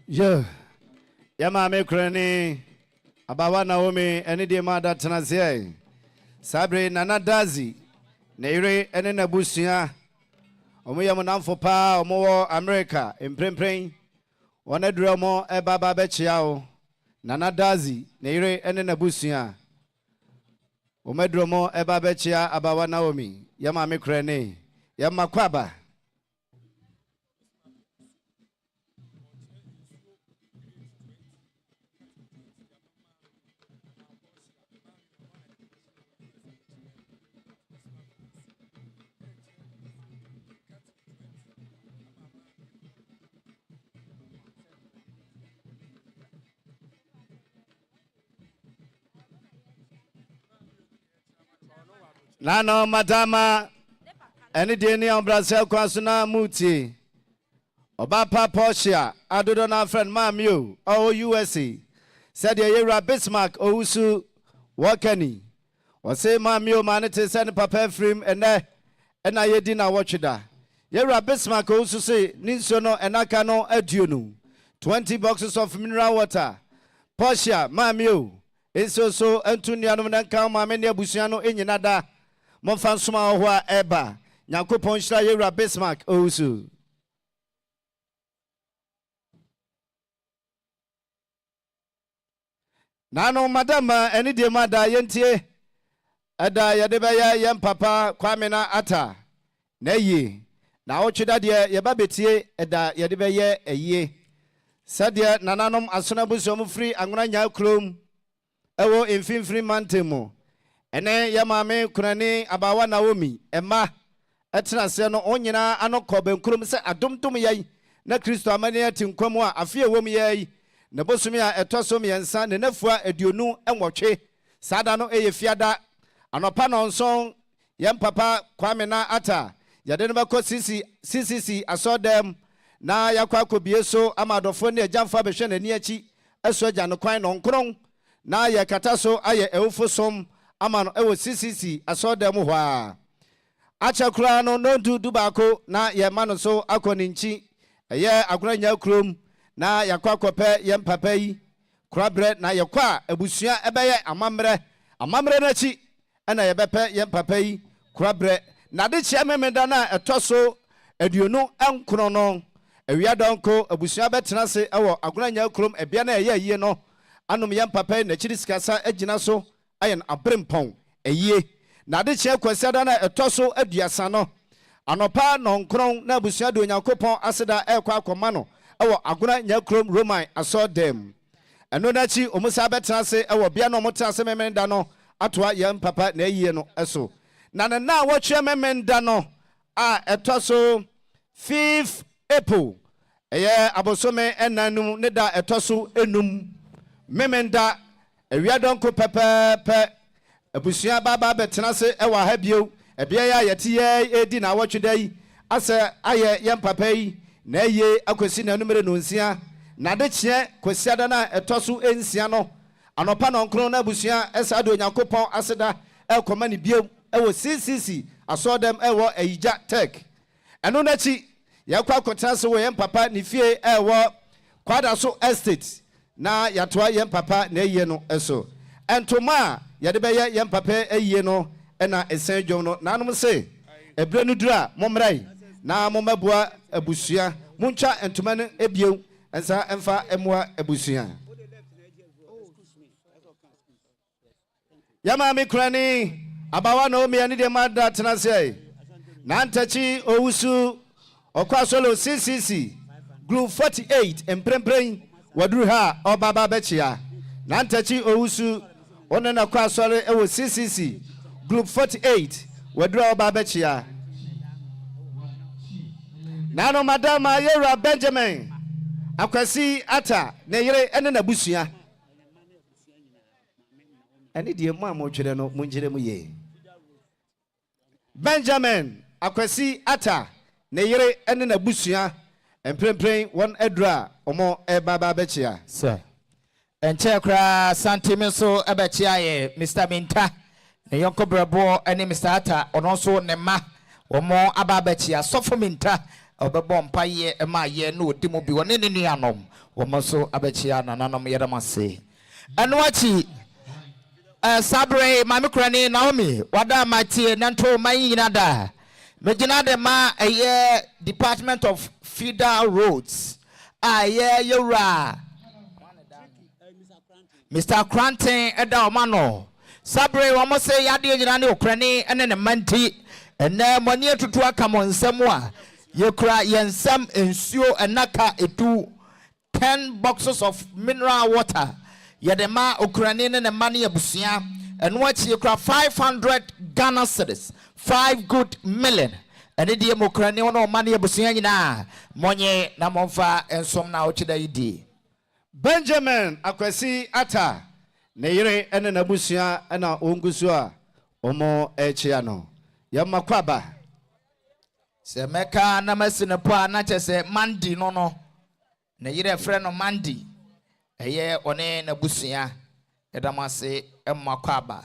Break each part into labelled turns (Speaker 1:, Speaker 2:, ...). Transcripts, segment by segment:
Speaker 1: Yo, Yama me crane Abawa Naomi, any dear mother Tanazia. Sabre Nana Dazi, Neire and in a busia. Omoyamanam for pa, more America, in Premprain. One a drama, a baba bechiao. Nana Dazi, Neire and in a busia. Omedromo, a babechia, Abawa Naomi, Yama me crane, Yama Kwaba. Nano madama any day on Brazil Kwasuna Muti Obapa Portia Adodo na friend Mamu O USA said Yera Bismarck Ousu Wakani was say Mamu manite send papa frame and I yedina watchida Yera Bismarck Ousu say Ninsono and Akano Edunu 20 boxes of mineral water Portia Mamu is also Antoniano Nanka Mamenia Busiano in Yanada Monfansuma Hua Eba, Yanko Ponchla Yera Bismarck Ousu. Nano Madama, any dear mother, Yentie, Ada Yadebaya, Yam Papa, Kwamina Ata, Naye, now Chidadia, Yababetie, Eda Yadebaya, a ye. Sadia Nananum Asunabusum free, Angranya Klum, Ewo in Fin Free Mantemo. Ene Yamame Kurani Abawa Naomi, Emma, Etna Seno Onyina, Ano Kobe, Kurum se Adum to me, na Christo Amania Tinquamwa, a fear woman ye, Nebosumia, a Tosomi and San, and Nefua, a Dunu, and Wache, Sadano e Fiada, Anopanon song, Yam Papa, Kwamina Ata, Yadenabako CCC, I saw them, na Yakwako Bieso, Amadofone, Jamfa Beshen and Niachi, Eswajan, Quine on Krong, na Yakataso, Aye Eufosom. Amano ewo CCC asoda mu hwa acha kura no ndu dubako na ye mano so akoninchi eye agoranya krom na yakwakope ye mpapa yi kura bre na yakwa abusua ebeye amamre na chi na ye bepe ye mpapa yi kura bre na de chia memeda na etoso aduonu enkro no awia donko abusua betena se ewo agoranya krom ebia na ye yie no anom ye mpapa na chiri sikasa agina so ayen abrempon eye na de che kwasiada na etoso aduasa no anopa nonkron na abusua de onyankopon aseda ekwa akoma no ewo agona nyakrom roman asodem eno na chi omusa betena se ewo bia no mota se memenda no atoa yam papa na eye no eso na na wotwe memenda no a etoso 5 April eye abosome enanum ne da etoso enum memenda ewia donko pepepe abusua baba betena se ewa ha bio ebia ya yete ye edi na wotwedai ase aye yem papa yi na ye akwesi na numere no nsia na de kye kwesiada na etoso ensia no anopa no nkro na abusua esa do nyakopon aseda ekoma ne bio ewo CCC asodem ewo ayija tech eno na chi yakwa akotena se wo yem papa ne fie ewo kwada so estate na yatoa yem papa na eye no eso entoma yade be yem papa eye no na esen dwom no nanom se ebre no dura momrai na momabua abusua muncha entoma no ebiew ensa emfa emwa abusua yama me krani abawa na omi ani de mada tenase na ntachi owusu okwasolo CCC group 48 empremprem waduru ha obaba bechia na ntachi owusu onena kwa sore ewo CCC group 48 waduru obaba bechia nano madama Yera Benjamin akwasi ata na yere ene na busua ene die mu amotwere no munjire mu ye Benjamin akwasi ata ne yere ene na busua emprempren won edra omo baba bechia
Speaker 2: sir enche kra santime so ebechia ye Mr. Minta ne yonko brebo ene Mr. Ata ono so ne ma omo aba bechia sofo Minta obebo mpaye ema ye no odimo bi woni ne nuanom omo so abechia nananom yedamase anwachi sabre mami kurani Naomi wada matie nanto mayina da mejina de ma Department of Federal Roads yura Mr. Cranton eda omano sabre wamo se yade nyina ne okrani ene ne manti ene moni atutu aka mo nsem a yekura yensem ensuo enaka etu 10 boxes of mineral water yadema okrani ne mani abusia eno achi yekura 500 Ghana cedis 5 good million ene die mokrani wono mani abusia nyina monye na monfa ensom na ochida yidi
Speaker 1: Benjamin Akwesi Ata ne yere ene na busua na ongusu a omo echia no yamakwaba
Speaker 2: se meka na masine po na chese mandi no ne yere frɛ no mandi eye one na busua edamase emmakwaba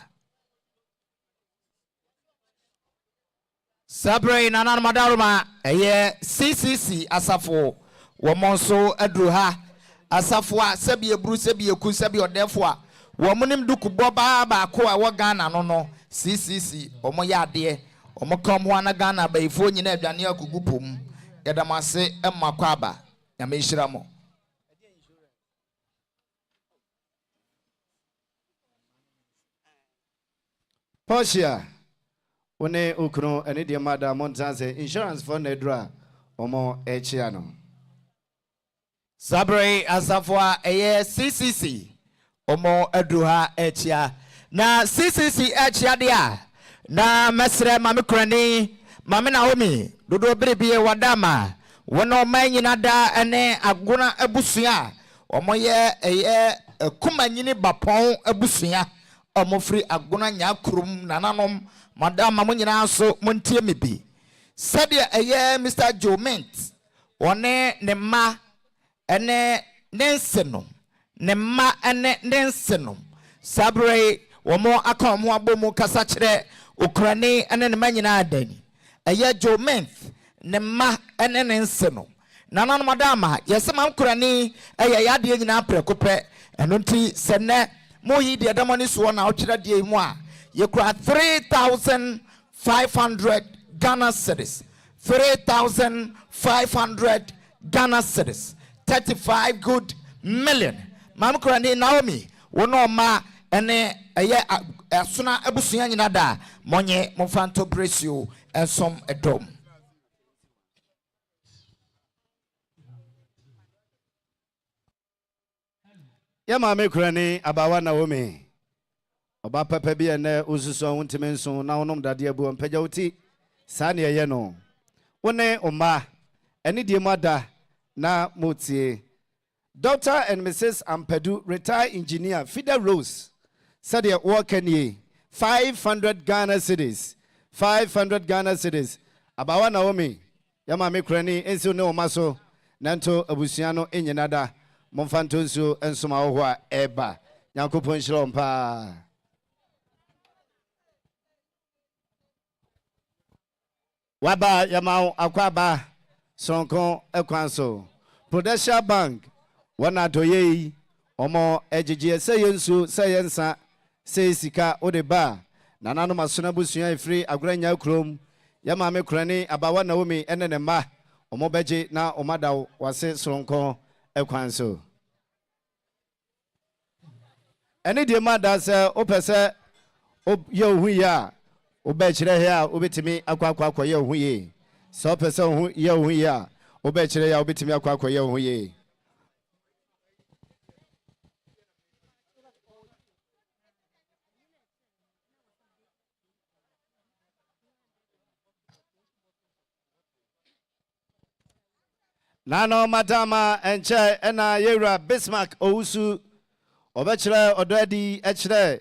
Speaker 2: sabre nana madaruma eye CCC asafo wo monso adruha asafo a sebie bru sebie ku sebie odefo a wo monim duku boba ba ko a wo Ghana no CCC omo yade omo kam ho na Ghana ba ifo nyina adwane akugupom edamase emmakwaba ya mehira mo
Speaker 1: Portia one ukro ene de mada montanse insurance for nedra omo echia no
Speaker 2: sabre asafo CCC omo adruha echia na CCC echia dia na mesre mame krani mame Naomi dodo berebie wadama wono manyina da ene aguna abusua omo ye kumanyini bapon abusua omo free aguna nya krum nananom madama munyina so montie mebi sadia Mr. Jomint one ne ma ene nensenom ne ma ene nensenom sabre womo aka omo abomu kasa kire ukrani ene ne manyina adani Jomint ne ma ene nensenom nananom madama yesema ukrani yade nyina prekope eno nti sene moyi de adamani so na otwira de mu a yekura 3,500 Ghana cedis 3,500 Ghana cedis 35 good million mam kurani Naomi wono ma ene asuna abusuya nyina da monye monfanto bresio ensom edom
Speaker 1: ya mame kurani abawa Naomi oba papa bi ene ususo wontimenso na wonom dade abu mpagya wuti sa ne ye no wone oma ene die mada na motie Dr. and Mrs. Ampadu retired engineer Fida Rose said they work any 500 Ghana cedis 500 Ghana cedis abawa Naomi ya mame kurani enso ne omaso nanto abusuano enyinada monfanto nso ensoma ho a eba nyankopon hiro mpa waba yamao akwaba sonko ekwanso Prudential Bank wana doye omo ejije seyensu seyensa sesika odeba nanano masona busua efri agoranya krom yama me kurani abawa Naomi enene ma omo beje na omadaw wase sonko ekwanso ene de mada se opese ye ohu ya obechire ya obetimi akwa ye ohu ye so opese ohu ye ohu ya obechire ya obetimi akwa ye ohu ye Nano madama enche ena yera Bismarck ousu obechire odadi echire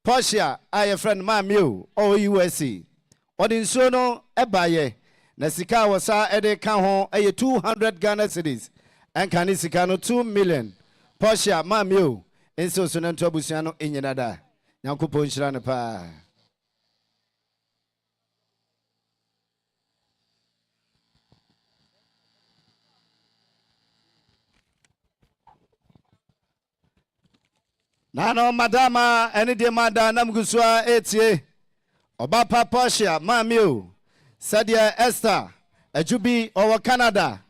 Speaker 1: Portia aye friend mamio o USC odi nsuo no ebaye na sika wɔ saa ɛde ka ho ɛyɛ 200 Ghana cedis ɛnka ne sika no 2 million Porsche maame o nso so no nto abusua no enyina da nyankopɔn nhyira no paa Nano madama eni de mada namgusua etie Oba pa Porsche maame o Sadia Esther Ajubi over Canada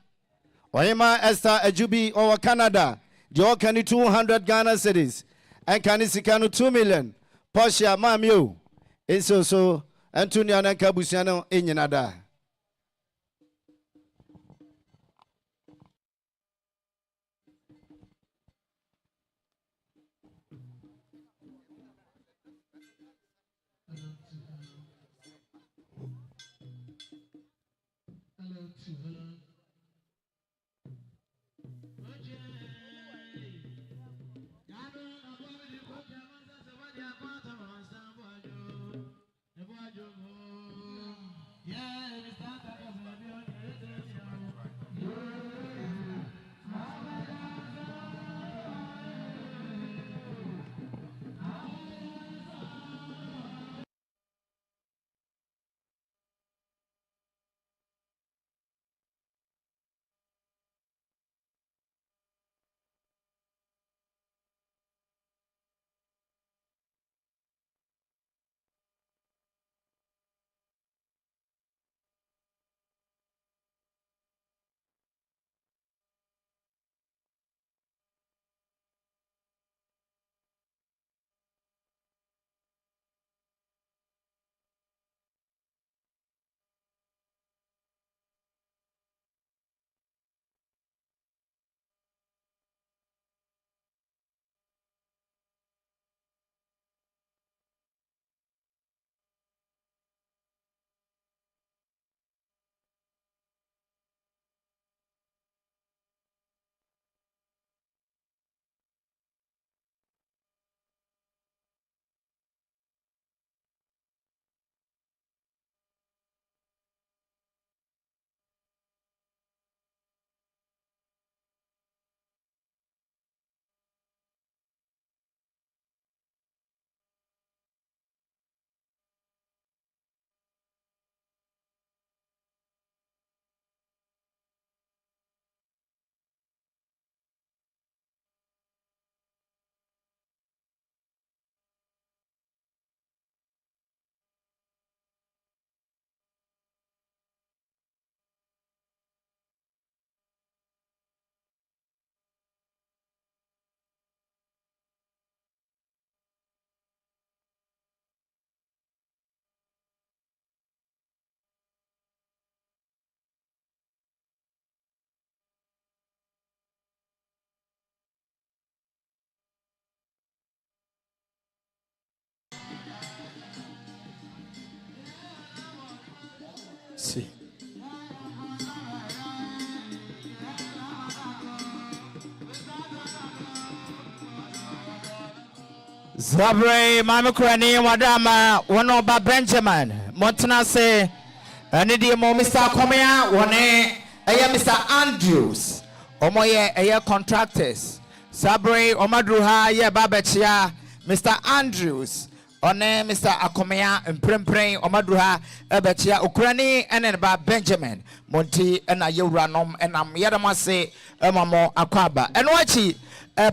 Speaker 1: Oyema Esther Ajubi over Canada the okani 200 Ghana cedis and kanisikano 2 million Porsche maame o enso so Antonio nanka busiano enyinada
Speaker 2: See. Zabre mama kurani wadama wanoba Benjamin Montana say anidi mo Mr. Kwamina wone aya Mr. Andrews omoye aya contractors Zabre omadruha ye babechia Mr. Andrews one Mr. Akomea mprempren omadruha ebechia okurani ene ba Benjamin Monti ena yewranom enam yadamase emamo akwaba enwachi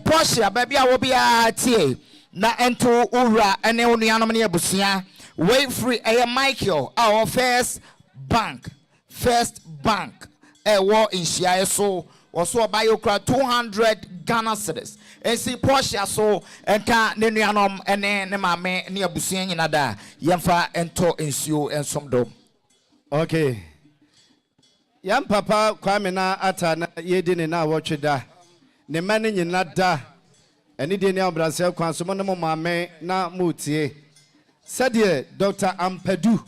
Speaker 2: Porsche baby a wo bia tie na ento ura ene onuanom ne abusia wait free Michael our first bank wo inhia so so buy okra 200 Ghana cedis and see Porsche so enka ne nuanom ene ne mame ne abusia nyina da yemfa ento ensuo ensomdom
Speaker 1: okay yam papa Kwamina ata na yedi na wotweda ne mane nyina da eni de ne obrase kwan so mo ne mo mame na mutie said Dr. Ampadu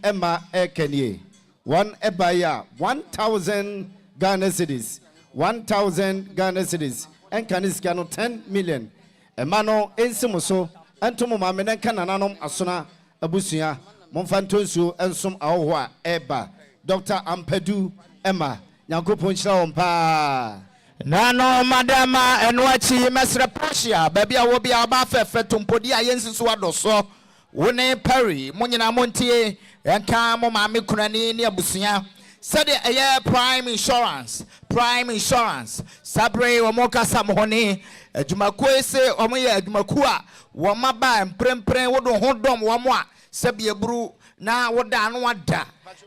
Speaker 1: Emma Ekenie one ebaya 1000 Ghana cedis 1000 Ghana cedis and kaniska no 10 million emano ensimo so entomo mame ne kanananom asona abusua Monfantonsu and some awa eba. Dr. Ampadu Emma. Nyanko Punchla Ompa.
Speaker 2: Nano madama enwachi mesre Prussia. Baby I will be about fetumpodia yensis wadoso. Wone Perry, Munina Montie, and Kamo Mami Kurani near Busia. Said a year prime insurance. Sabre Omoka Samhoni, a Jumakwese, Omoya Jumakua, Wamaba and Prempre, would hold them Wamwa, Sabia Bru, now what down what da.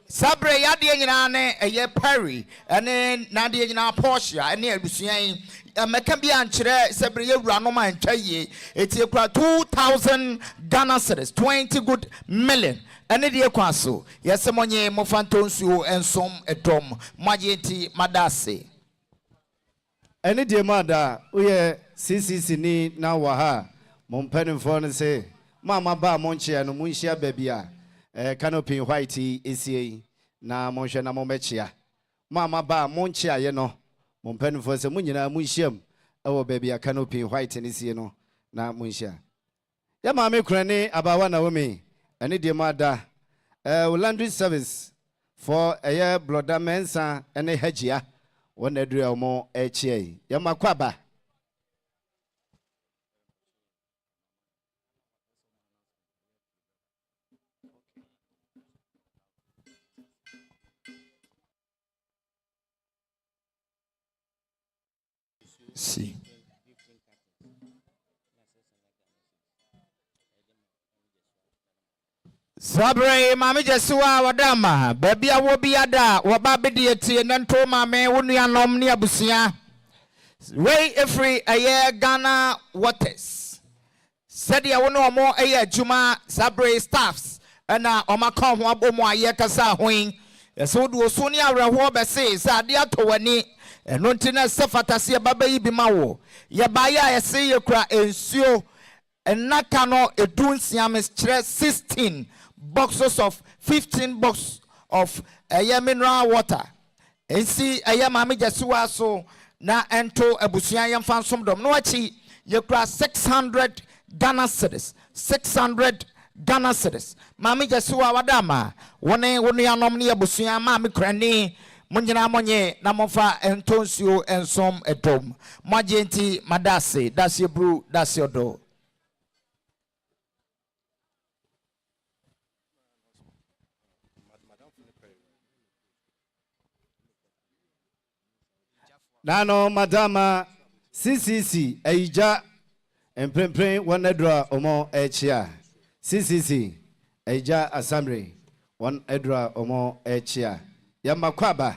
Speaker 2: Sabre Yadianane, a year Perry, and then Nadia Portia, and near Busia. Mekambia Chere Sabre Ranoma and Chaye, it's a 2,000 Ghana cedis, 20 good million. And the Kwaso, yes, Monye Mofantonsu and some a dom, Majeti Madase.
Speaker 1: Any dear mother, we CCC ni na waha, Monpenny phone say, Mama ba Monchia no Munchia babya, canopy whitey ECA, na Monshana Momechia. Mama ba Monchia, you know, Monpenny for some Munina Munchiam, our baby a canopy white and ECA na Munchia. Ya mame crane about 1 hour me. Any dear mother, laundry service for a year blood mensa and a hedgia, one a drill more HA. Yamakwaba.
Speaker 2: See. Sabre mami Jesua wadama baby a wobi ada wababedi eti nento mame unuanom ne abusia way every a year Ghana waters said ya wono omo eye adwuma Sabre staffs na omaka ho abomo aye kasa hoin so do so ni awreho be se ade atowani eno ntina sefatase baba yi bi mawo ye ba ya ese ye kura ensuo enaka no edunsia mestre 16 boxes of 15 boxes of mineral water. And see a mami Jesua so na ento abusia yam fan som dom no achi ye kra 600 Ghana cedis 600 Ghana cedis mami Jesua wadama wone anom ne abusia mami krani munyina monye na mofa entonsuo ensom edom magenti madase dasye bru dasye do.
Speaker 1: Nano madama CCC Eija and Prempre one edra omo echia. CCC Eija Assembly one edra omo echia. Yamakwaba.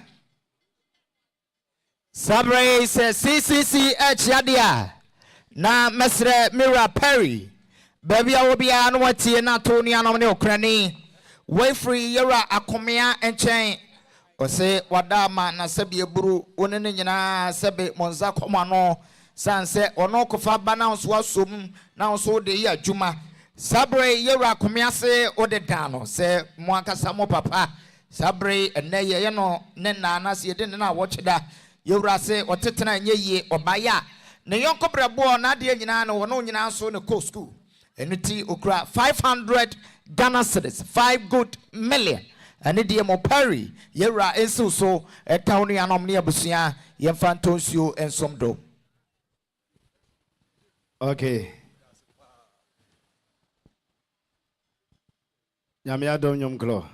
Speaker 2: Sabre says CCC echia dia. Na mesre Mira Perry. Baby I will be an wati na Tony anomne okrani. Way free yera akomea enchen. Ose wadama na sebi eburu onene nyina sebe monza komano sanse ono kofa bana so asom na so de ya adwuma Sabre yera komiase ode dano se mo akasa mo papa Sabre ene ye no ne na se de na wocheda yewura se otetena nye ye obaya ne yonko brebo na de nyina no wono nyina so ne co school enuti okra 500 Ghana cedis 5 good million. And the dear Perry, Yera ensu so a county anomnia busia, Yemfantonsio and some do.
Speaker 1: Okay. Yamia don yum glo.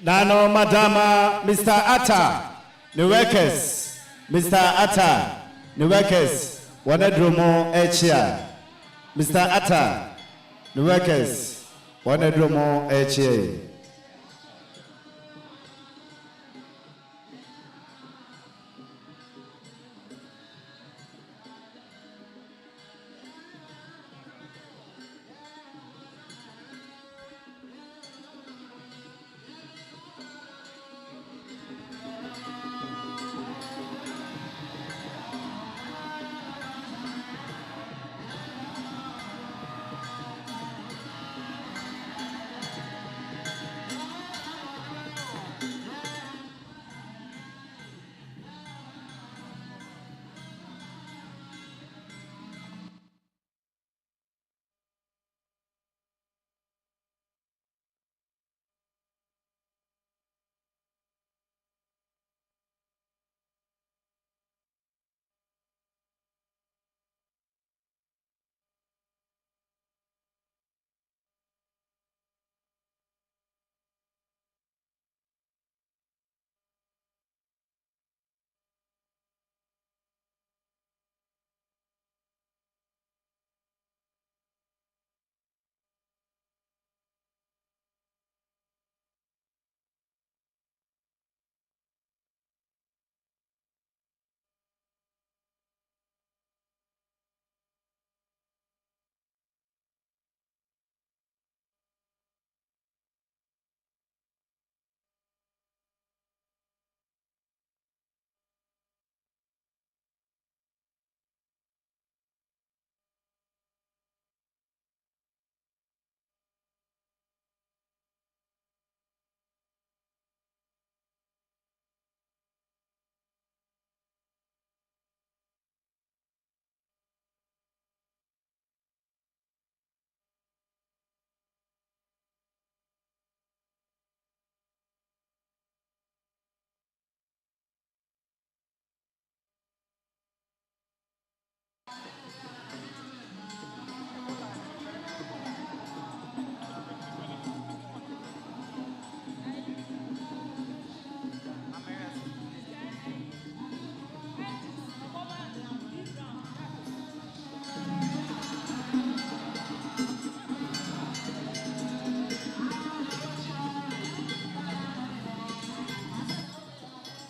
Speaker 1: Nano Madama Mr. Atta, the workers. Mr. Atta, the workers, one dromo echia. Mr. Atta, the workers, one dromo echia.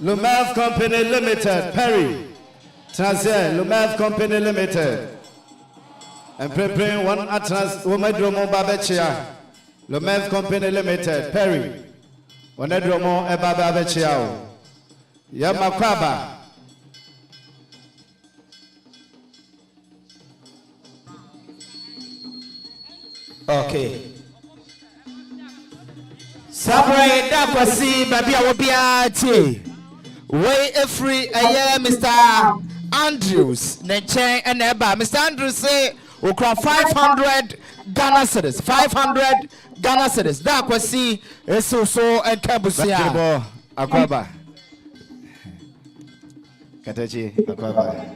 Speaker 1: Lumev Company Limited, Perry. Transfer, Lumev Company Limited. And preparing one atras Womedromo Babechia. Lumev Company Limited, Perry. Wonedromo Ebababechia. Yamakwaba.
Speaker 2: Okay. Sabre Dakwasi Babia Wabiati. Way a free Mr. Andrews, Neche and Eba. Mr. Andrews say we crown 500 Ghana cedis. 500 Ghana cedis. Dakwasi Esoso and Kabusia.
Speaker 1: Akwaba. Katachi Akwaba.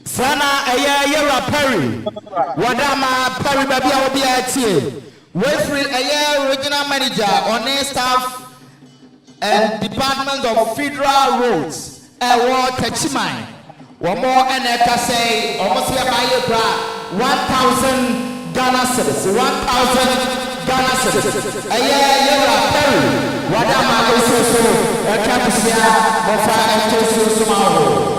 Speaker 2: Sana Yera Perry. Wadama Perry Babia Wabiati. Wayfree regional manager on air staff and Department of Federal Roads. War Kachimai. One more and I say almost here by 1,000 Ghana cedis. 1,000 Ghana cedis. Yera Perry. Wadama Esoso Kabusia Mofa and Tosu Sumaro.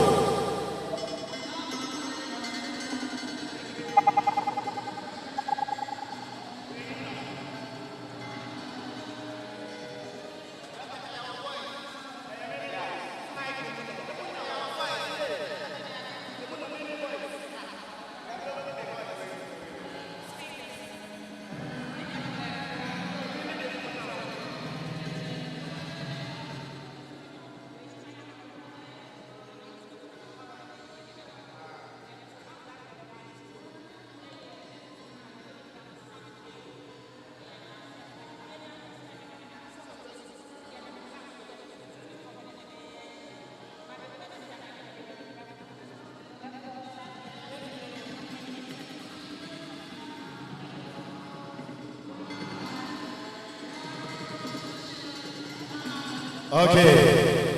Speaker 1: Okay.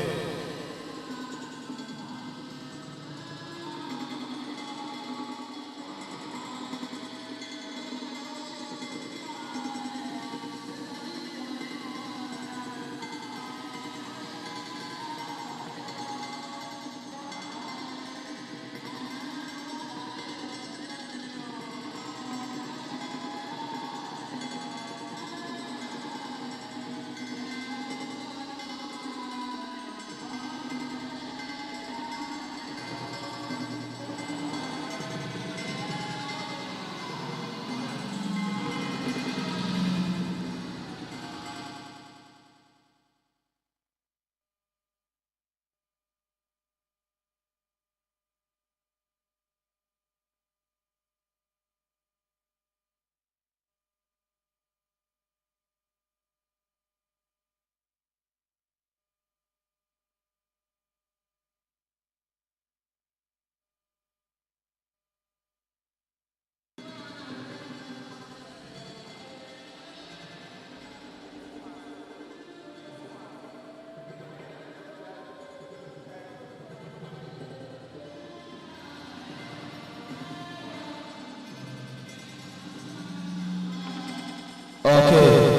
Speaker 2: Okay.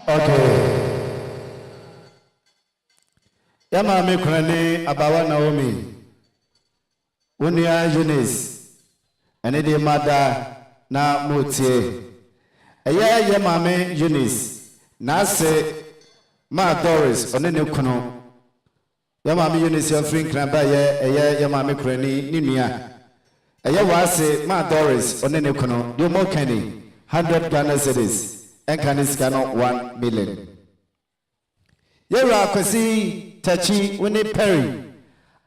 Speaker 1: Okay. Yama me kurani abawa Naomi. Unia Eunice. Ene de mada na motie. Eye yama me Eunice. Na se ma Doris one ne kuno. Yama me Eunice ofrin kramba ye eye yama me kurani ni nua. Eye wa se ma Doris one ne kuno. Do mo kani 100 Ghana cedis. Enkanis kano 1 million. Yera kwasi tachi woni Perry.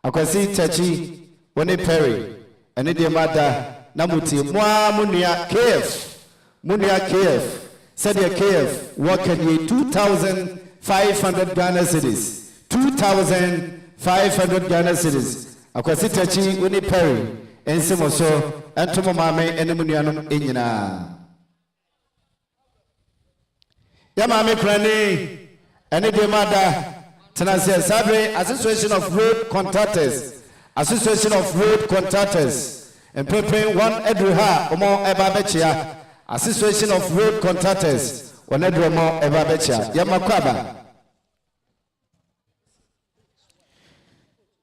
Speaker 1: Akwasi tachi woni Perry. Ene de mada na muti mwa munia KF. Munia KF. Said your KF what can you 2,500 Ghana cedis. 2,500 Ghana cedis. Akwasi tachi woni Perry. Ensimo so antomo mame ene munianum enyina. Yama krani any demanda Tenancy Sabre Association of Road Contractors Association of Road Contractors and preparing one Edruha Omo Ebabechia Association of Road Contractors one Edrumo Ebabechia Yamakwaba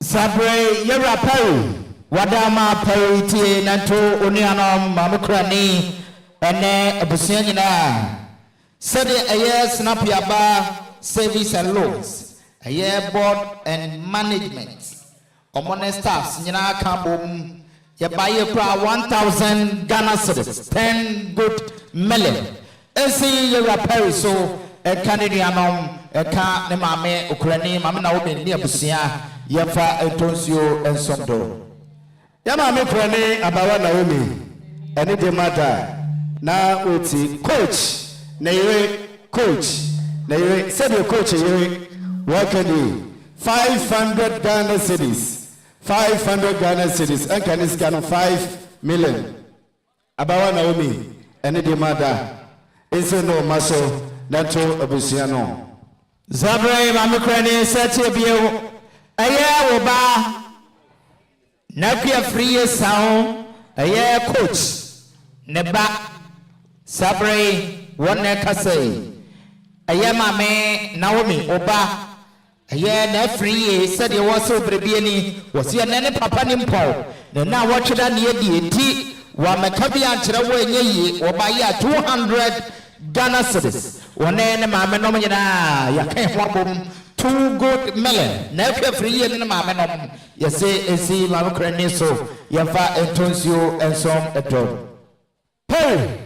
Speaker 2: Sabre Yera Peru Wadama Periti Nanto Unianom Mamukrani Ene Abusianina Said a year snap yaba service and loans, a year board and management. Common staffs, Nina Kabum, you buy a crowd 1,000 Ghana cedis, 10 good million. And see your Paris, so a Canadian, a car, the Mame, Ukraine, Mamma, near Busia, Yafa, Opemsuo, and Sondo.
Speaker 1: Yama Ukraine, about Naomi, and it matter. Now, Uti, coach. Naire coach, Naire said your coach, what can you 500 Ghana cedis, 500 Ghana cedis, and can is Ghana 5 million. Abawa Naomi, and the mother is no muscle, Nato Abusiano.
Speaker 2: Zabre Mamukrani said to you, a year oba, Nakia free sound, a year coach, Neba Sabre. One say, Ayama me Naomi Oba, a year ne free, said you was so brebiani, was your nene papa nimpo. Now watch it near the tea, while Macabian Chirawa ye, or by 200 Ghana cedis. One name, Mamma Nomina, ya can't wabum 2 good million. Never free in the Mamma. You say, see, Mamma Craniso, Yafa and Opemsuo and some at all.
Speaker 1: Hey!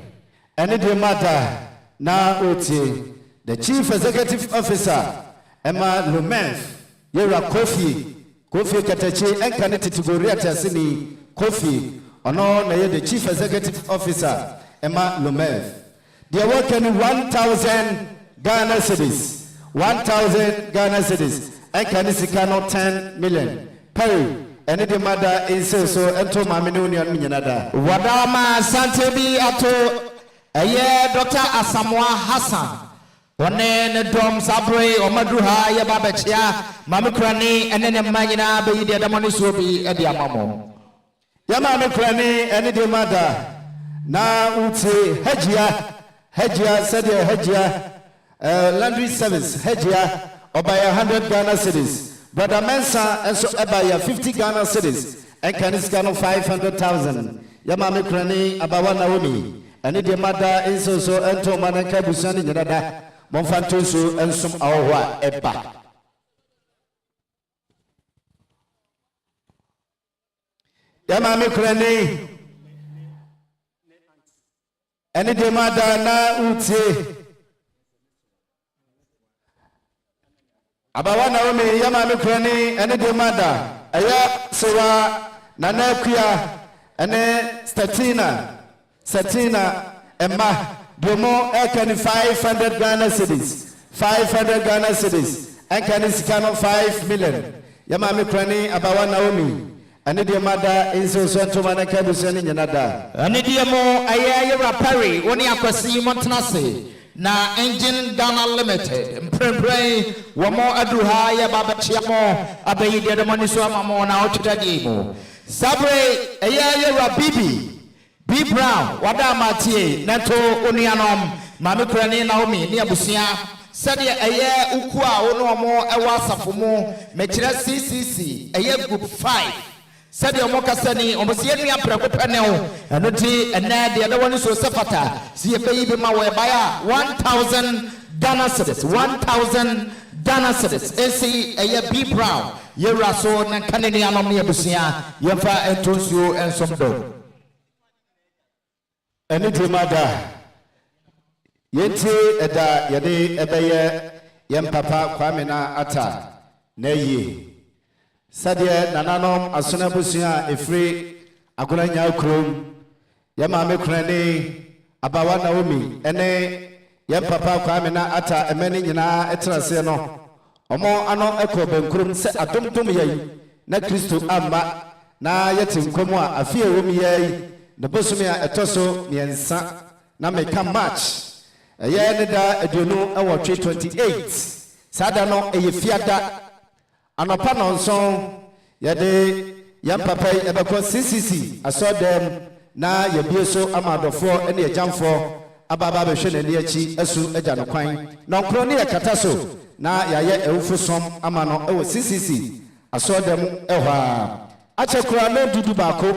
Speaker 1: And it matter now, Oti, the Chief Executive Officer, Emma Lumenf, Yera Kofi Katachi, and Kaneti to Goria Tassini, Kofi, or no, the Chief Executive Officer, Emma Lumenf. They are working 1,000 Ghana cedis, 1,000 Ghana cedis, and Kanisikano 10 million. Perry, and the mother is so, and to Mamino Minada.
Speaker 2: Wadama Santebi Ato. Dr. Asamoah Hassan. One ne dom sabre omadruha ya babechia mamukrani ene manyina be de Opemsuo bi e dia mamo
Speaker 1: ya mamukrani ene de mada na uti hejia said hejia laundry service hejia obaya 100 Ghana cedis brother Mensa and so ebaya 50 Ghana cedis and Kanisgano 500,000 ya mamukrani abawa Naomi ene de mada inso so ento mananka busani nyada Monfantoso and some hour eba. Yamami Krani any demada na uti Abawana Omi Yamami Krani any demada Aya Sura Nanakia and Satina Emma Domo Ekani 500 Ghana cedis, 500 Ghana cedis, and Kanisgano 5 million. Yamami Krani Abawa Naomi, and the mother is also to Manaka Busani Yanada.
Speaker 2: And the mo Ayara Perry, when you see Montanasi, na Engine Ghana Limited, Pray, one more Adruha, Babachiamo, Abayi, the Moniswama, now to the game. Sabre Ayara Bibi. B. Brown, Wada Matie, Nato Unianom, Mamukrani Naomi, near Busia, Sadia Aye Ukua, Ono more Awasa for more, Metra CCC, Aye Group 5, Sadia Mokasani, Omosiania Prapanel, and Noti, and Nad, the other one is Safata, see a baby Mawe Baya, 1,000 Ghana cedis, 1,000 Ghana cedis, AC Aye B. Brown, Yeraso, Nankanianom near Busia, Yafa and Opemsuo and some dog. Any mada yenti eda yade ebeye yem papa Kwamina ata neyi sadie nananom asona busia efri agolanya krom yem amekrani abawa Naomi ene yem papa Kwamina ata emeni nyina etrase no omo ano ekọ benkrum se adomdom yayi na Kristo amba na yetim komo a afie wom yayi the Bosumia etoso miensa na meka match eye ne da aduonu ewo 28 sada no eye fiada anopa no nso yede yam papa ebekọ CCC asodem na yebieso amadofo ene ejamfo ababa behwe ne achi esu eja no kwan no nkro ne yakata so na yaye ewufosom ama no ewo CCC asodem ehwa achekura no dudu bako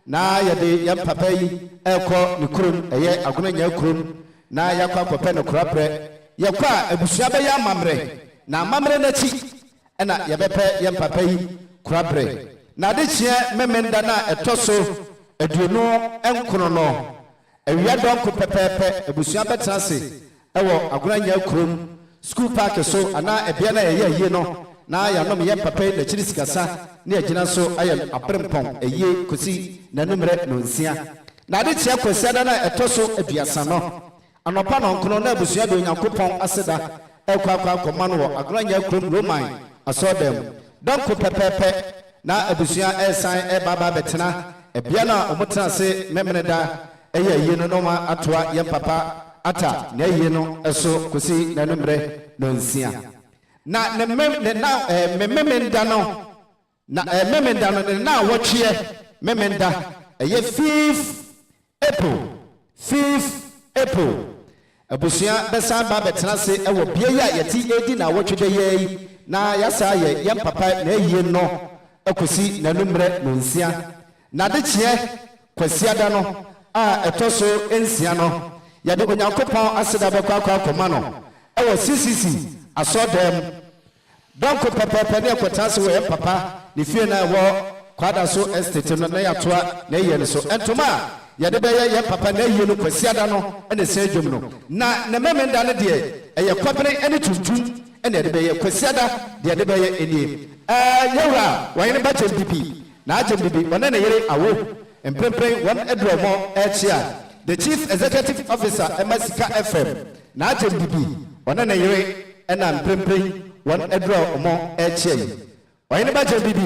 Speaker 2: na yade yam papa yi ekọ ne kurum eye agonanya kurum na yakwa kope ne kurabre yakwa abusua be ya mamre na mamre na chi ena yebepe yam papa yi kurabre na de chie memenda na etoso aduonu enkono no awia donko pepepe abusua betrase ewo agonanya kurum school park so ana ebia na yeye no na ya no me papa na chiri sikasa na agina so ayel aprempon eye kosi na numere no nsia na de tia kwasiada na etoso aduasa no anopa no nkono na abusua de Onyankopon aseda ekwa akoma no agranya krom roman asodem donko pepepe na abusua esan baba betena ebia na omotena se memreda eye eye no ma atoa ye papa ata na eye no eso kosi na numere no nsia na ne memenda no na memenda no na wochie memenda eye 5th April abusia besa ba betena se ewo bia ya yeti edi na wotwede ye na yasa ye yam papa na eye no akosi na numre no nsia na de chie kwasiada no a etoso ensia no ya de Onyankopon aseda bekwa akoma no ewo CCC asodem donc papa ne kwatase wo papa ne fie na wo kwada so estate no na yatoa na yeye so entoma ya de beye ye papa na yeye no kwasiada no ene se adwum no na ne memenda ne de eye kwabere ene tuntum ene de beye kwasiada de beye enie yewra wayene ba JMDP na JMDP wona ne yere awo emprempren won edromo echia the chief executive officer Masika FM na JMDP wona ne yere ena emprempren one edro omo eche wayne ba JMDP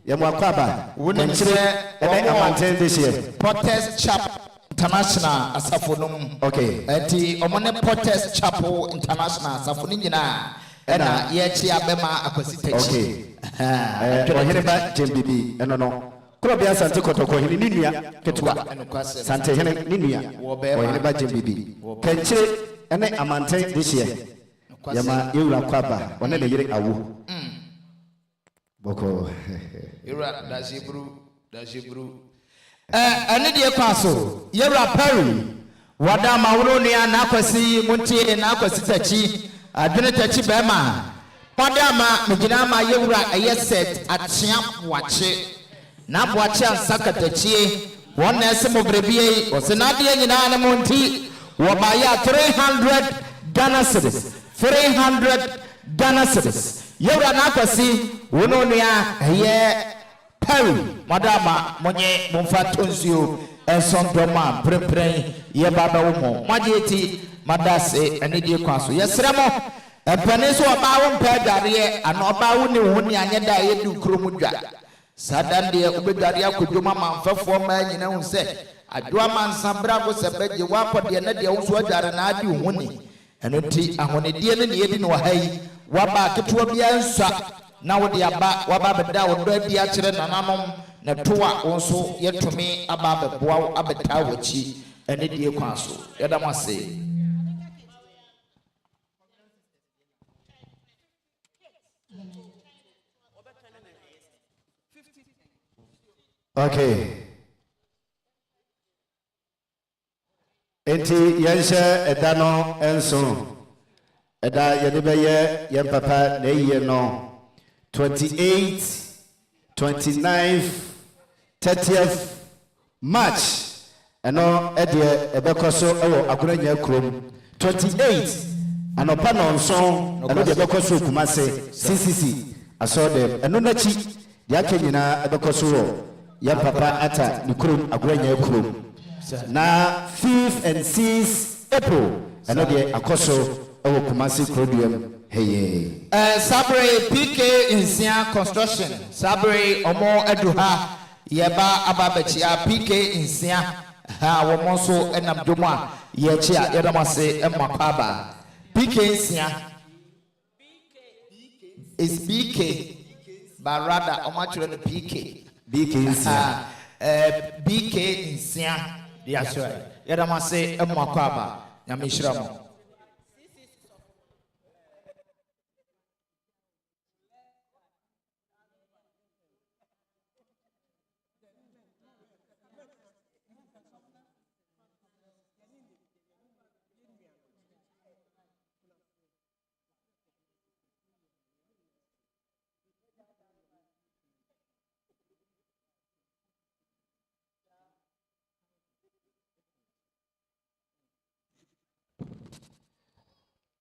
Speaker 2: ye mo akwaba woni chire ebe amantene this year protest chapter International Asafonum.
Speaker 1: Okay.
Speaker 2: Eti omone Portes Chapel International Asafonina. Ena yechi abema akwesitechi.
Speaker 1: Okay. Ohireba JMBB eno. Kuro bia sante kotoko hini ninua ketwa. Sante hene ninua. Ohireba JMBB. Kenchire ene amante this year. Yama yura kwaba one ne yire awu. Boko.
Speaker 2: Yura dajibru. Ene die kwaso. Yura Perry. Wada mawuronia na kwesi muntie na kwesi tachi. Adwene tachi bema. Padama mugina ma yewura eyeset atia wache. Na bwache ansaka tachi. Wona ese mobrebie osenade nyina na monti. Wobaya 300 Ghana cedis. 300 Ghana cedis. Yewura na kwesi wononia eye Perry. Madama monye mumfatonzio ensondoma prepren ye baba womo. Majeti madase anidie kwaso yesremo empane so obawo mpedare ana obawo ne ho ni anye da ye du kromudwa sadande obedare akodwoma manfafo ma nyina hu se adwa mansabra go sebeje wapode ne de wo so adare na ade ho ni eno ti ahonedie ne ye di no hai waba ketewa bia nsa na wo de aba waba beda wo do adi a kire nananom na toa wo so yetumi aba beboa abeta wachi anidie kwaso yedamase.
Speaker 1: Okay. Enti yenshe edano enso. Eda yedibeye yen papa ne ye no 28, 29, 30th March. Eno edie ebekoso ewo akuranya krom 28 anopa nonson eno de ebekoso kumase CCC aso dem eno nachi yake nyina ebekoso ro ya papa ata nikrum akuranya krom na 5th and 6th April eno de akoso ewo kumase krodium heye
Speaker 2: Sabre PK Insia Construction Sabre omo eduha yeba ababechia PK Insia ha womonso enam dwoma ye chia yedamase emapaba PK Insia is BK barada omachuro no BK
Speaker 1: Insia
Speaker 2: BK Insia dia sure yedamase emapaba nyamishiramo.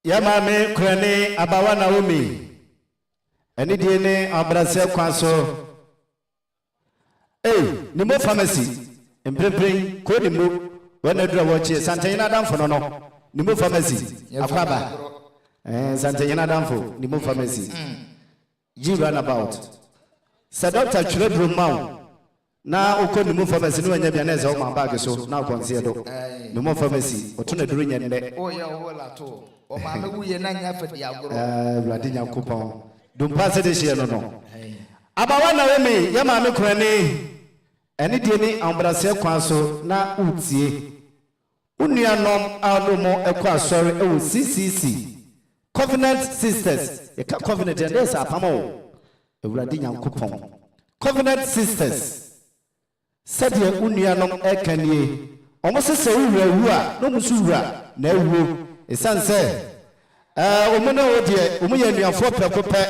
Speaker 1: Yamame krane abawa Naomi eni die ne abrase kwaso nimo pharmacy emprepren ko nimo wana dura woche santanyina damfo no nimo pharmacy akwaba santanyina damfo nimo pharmacy you run about sa doctor chredro maw na uko nimo pharmacy no anya bia na eze o ma bag so na konse do nimo pharmacy otuna duru nya nde
Speaker 2: o ya wo lato o ma me wuye na nya fadi agoro
Speaker 1: Vladi Nyankopon dumpa se de hye no abawa na wemi ya ma me kurane eni die ni ambrase kwan so na utie unuanom adomo ekwa asori ewo CCC Covenant Sisters ye ka covenant and there's apamo Vladi Nyankopon Covenant Sisters said ye unuanom ekanie omo se wu a no musu wura na ewu esanse omono odie omoye nuafo pekope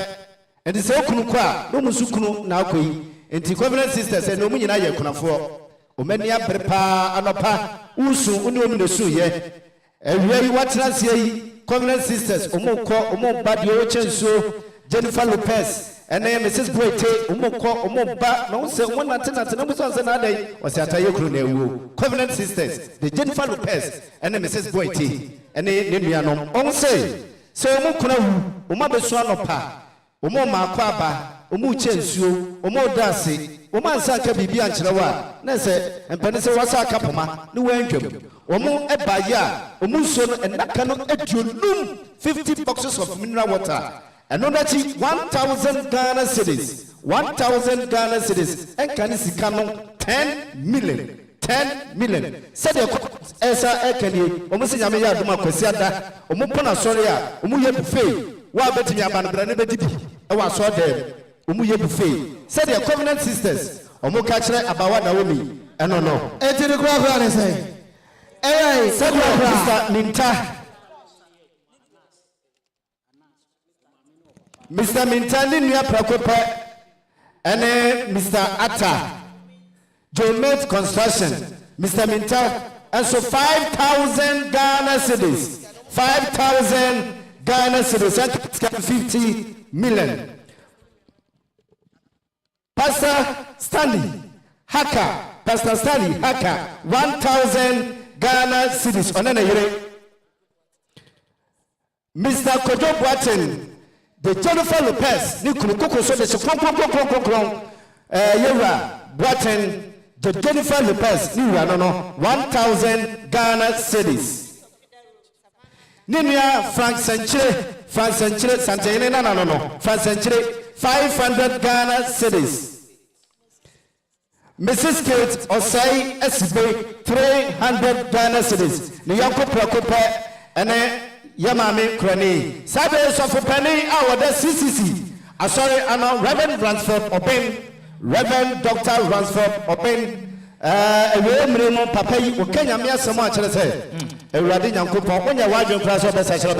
Speaker 1: enti se okunu kwa no musukunu na akoyi enti Covenant Sisters eno munyina ye kunafo omani abrepa anopa usu uni ominesu ye ewie watranse yi Covenant Sisters omo ba de o chenso Jennifer Lopez ene Mrs Boite omo ba no se wona tena na muso se na dai o se ataye kru na ewu Covenant Sisters the Jennifer Lopez ene Mrs Boite ene ne nuanom on se omo kuna wu omo beso anopa omo ma akwa aba omu chensuo omu dase omu ansa ka bibi ankyerɛwa na sɛ mpɛne sɛ wasa ka poma ne wantwam omu ebaya omu so no enaka no aduonum 50 boxes of mineral water ɛno n'akyi 1,000 Ghana cedis 1,000 Ghana cedis ɛnka ne sika no 10 million said esa ekani omu se nyame ya aduma kwasi ada omu pona sori a omu ye buffet wa betimi abanbra ne bedi bi e wa so dem omu ye buffet said the covenant sisters omu ka kire abawa Naomi eno no etiri kura ne say said Mr. Minta ni nua prakopa ene Mr. Atta Jomet Construction, Mr. Minta, and so 5,000 Ghana cedis, 5,000 Ghana cedis, and 50 million. Pastor Stanley Haka, 1,000 Ghana cedis. Mr. Kojo Boaten, the Jennifer Lopez, Nikulu Koko, so the Yera Boaten. The Jennifer Lopez, 1,000 Ghana cedis. Ninia Frank Century, Santana, no, Frank Century, 500 Ghana cedis. Mrs. Kate Osei SB, 300 Ghana cedis. Nyako Prokope, and Yamame Krani. Saturday of Penny, our CCC. Sorry, Reverend Ransford Open. Reverend Dr. Ransford Open Mremo Papa Kenya Mia Samoa Chelsea. Eradi Nyankopon when you watch your class of Besachela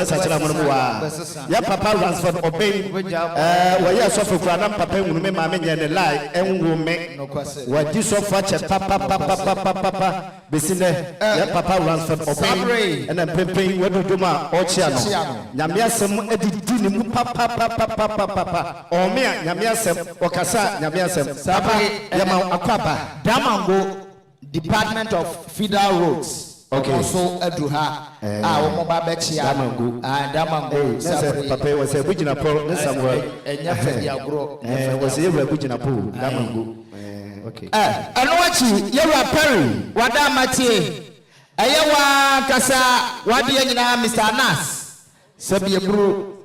Speaker 1: Ya Papa Ransford Open where you suffer for an Papa Mamma and the lie and will make what you so much Papa Besine Ya Papa Ransford Open and then Pimping what do ma Ochiano Yamia Sam Editini Papa or me Yamia Sam or Casa Yamia Sam Saba Yama Akapa Damango Department of Federal Roads. Okay. Also, Eduha, our mobile Damango, Damango, Papa was a regional pro, somewhere, and Yafa was a regional pool, Damango. Okay. And what you are Perry, Wadamati, Ayawa Casa, Wadiana, Mr. Anas, Sabia Bru,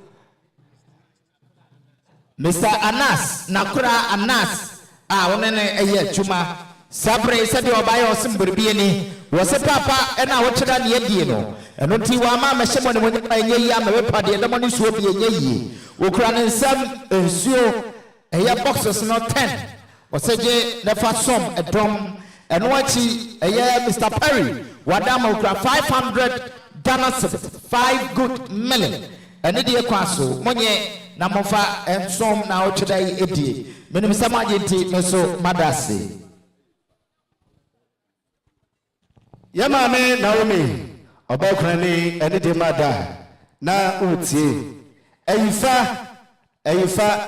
Speaker 1: Mr. Anas, Nakura Anas, woman a year, Chuma. Sabre said you buy or some burbieni was a papa and I watched an yedino. And until Wama Shemon when I yam a party and the money should be a ye. Ukraine some ensure a year boxes not 10. Was a jay the first sum a drum and watchy a year Mr. Perry. Wadam 500 Ghana 5 good million. And the dear Quasso, Monye, Namofa and some now today 80. Minimum Samajiti Meso Madasi. Yamame Naomi Obakrani and the mother na uti Eifa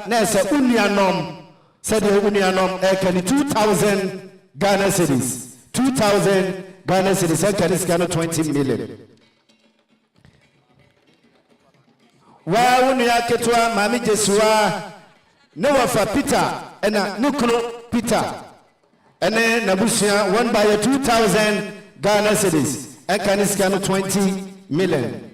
Speaker 1: Nessa Unianom said the Unianom Ekani 2,000 Ghana cedis 2,000 Ghana cedis Ekani Ghana 20 million. Wa Unia Ketwa Mami Jesua Newafa Peter and Nukuno Peter and then Nabusia won by 2,000 Ghana cedis and Kaniskan 20 million.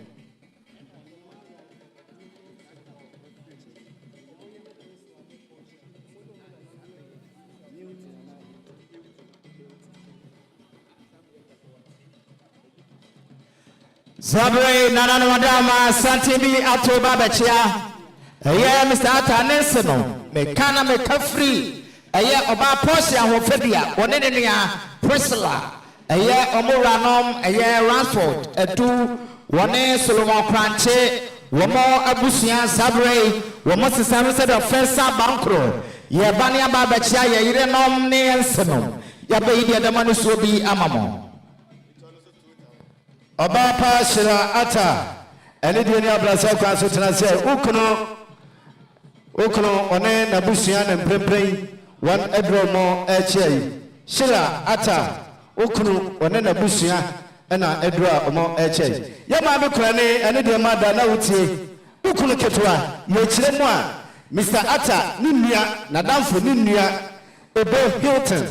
Speaker 1: Sabre Nana Madama Santibi Ato Babachia. Mr. Atta Nenseno, Mekana Mekafri, Oba Posia Hofedia, Onenia Priscilla. Aya Omuranom, Aya Ransford, Etu, Wane Solomon Cranche, Wamo Abusian Sabre, Wamos said of Fensa Bankro, Yabania Babachia, Yerenom Nensenom, Yabadia the Manusobi Amamo. Obapa Shira Atta, and Idiania Brazil say, Ukono, One Nabusian and Prepray, one Edromo Eche, Shira Atta. Okunu onena busia na edura omo eche ya ma be krane ene de ma da na wutie okunu ketwa ye kire mu a Mr. Atta Ninia Nadamfo Ninia Ebo Hilton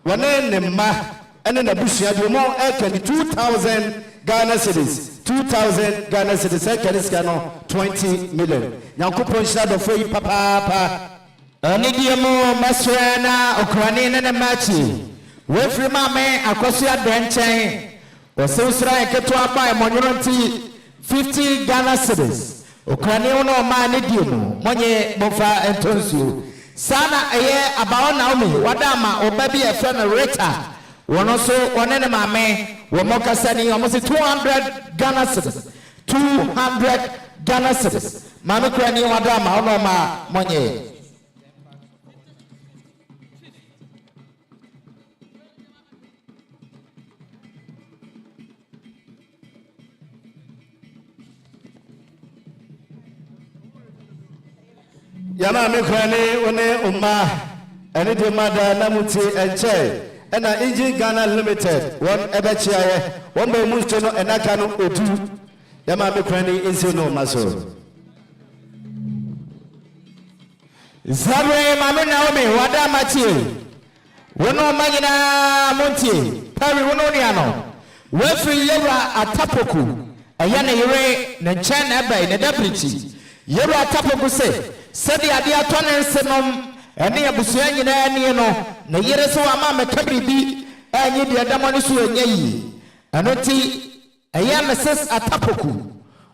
Speaker 1: Wane Nema and then Abusia Dumo Ekani 2,000 Ghana cedis 2,000 Ghana cedis Ekani 20 million Yankupon Shadow for you papa
Speaker 2: Onidiamo Masrana Okranina and Machi Wefri Mame Akosia Benchain Osusra Ketwa by Monunti 50 Ghana cedis Ukraine no man dimu monye mofa entonsu sana eye about Naomi wadama obabi e friend Rita wono so one ne mame wo mokasa ni almost 200 Ghana cedis 200 Ghana cedis mame Ukraine wadama ono ma monye
Speaker 1: Yama Mikrani one Uma and the mother Namuti and Che and Engine Ghana Limited one Ebechiaye one by Mustono and Nakano Odu Yama Mikrani is no maso
Speaker 2: Zabre mame Naomi wadamachi wono magina monti pari wono niano wefri yera atapoku ayane yere ne nchen ebe ne dabriti yera atapoku se sedi ade atone nsenom ene abusua nyina ane no na yere so ama mekabribi anyi de adamone so enyayi anoti eya Mrs. Atapoku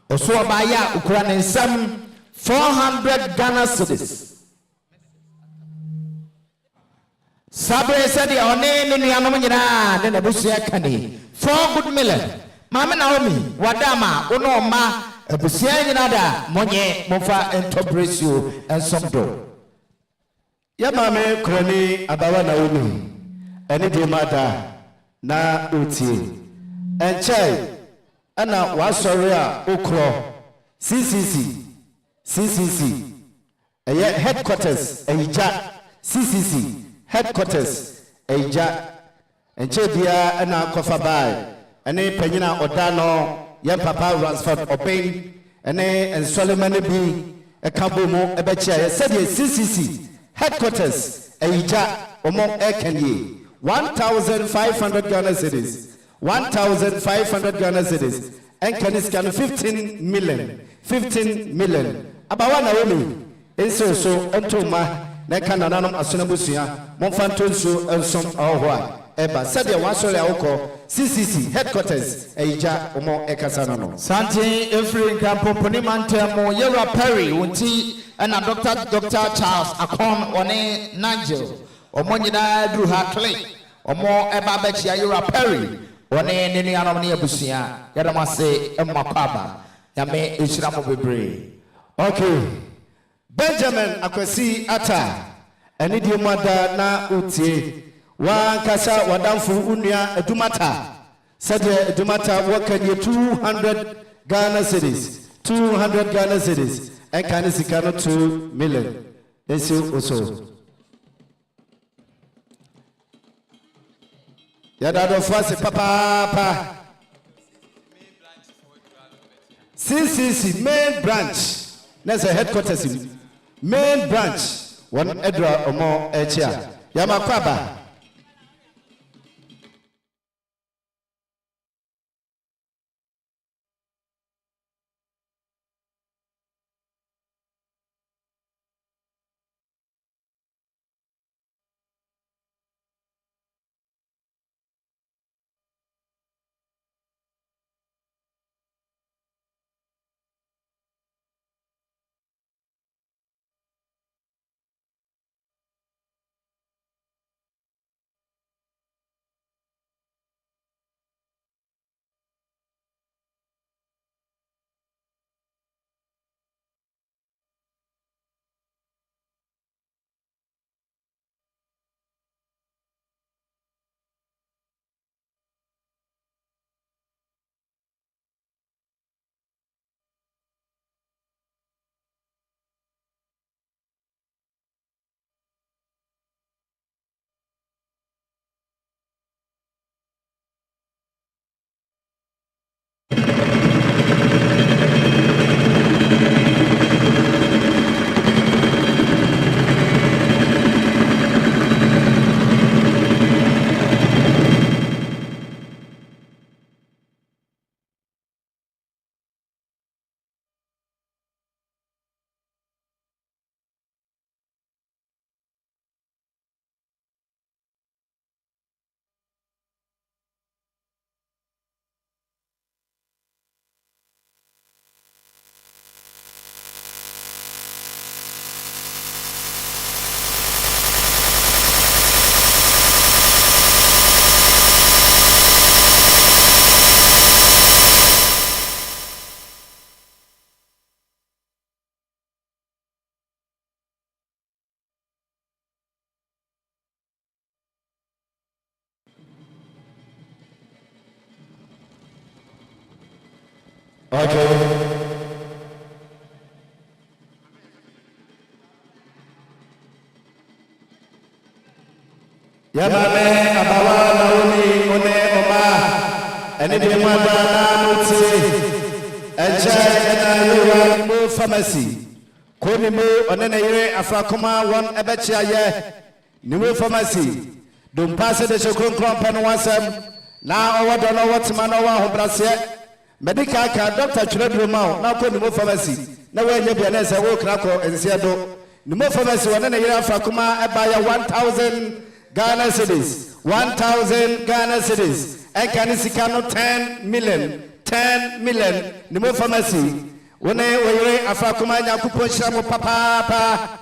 Speaker 2: oso obaya ukura ne nsam 400 Ghana cedis sabre sedi one ne nuanom nyina ne abusua kane 4 good million mama Naomi wadama ono ma abusua nyina da monye mofa entobresio ensomdo
Speaker 1: Yama Mikrani Abawa Naomi and the mother na uti and Che ana wasoria okro CCC headquarters eja CCC headquarters eja and Che dia ana kofa bai ene panyina odano yam papa Ransford Open ene Solomon bi ekabo mo ebechia said CCC headquarters eja omo ekanye 1,500 Ghana cedis 1,500 Ghana cedis and can 15 million abawa na woni enso so ontoma na kana nanom asonabusia monfantonso ensom ahoa eba said ya wasole awko CCC headquarters eja omo ekasa no
Speaker 2: Santi Efri Kamponi Mantemo Yera Perry Wunti and a Dr. Charles Akon one Nigel Omonyina Drew Hartley Omo Ebabechia Yera Perry one Nini Anonia Busia Yadamase Emakaba Yame Ishiramo Bebre.
Speaker 1: Okay Benjamin Akwesi Ata and the mother na uti Wan kasa wadamfu unia edumata said edumata working 200 Ghana cedis 200 Ghana cedis and can is 2 million also yadado fasi papa CCC main branch that's a headquarters main branch one edra omo echia yamakwaba Okay. Yamame abawa naomi one oma ene de mada na muti eje na yowa mo pharmacy koni mo one na yire afakoma won ebechia ye ni mo pharmacy dum pass de shokron pan wansam na owodo no wotima no wa hobrase medical card doctor chredro ma na koni mo pharmacy na wa nya bia na se wo kra ko ense do ni mo pharmacy one na yire afakoma eba ya 1000 Ghana cedis, 1,000 Ghana cedis. And can you see 10 million, 10 million. Nimo pharmacy. When we afakuma nyakupo shamo papa.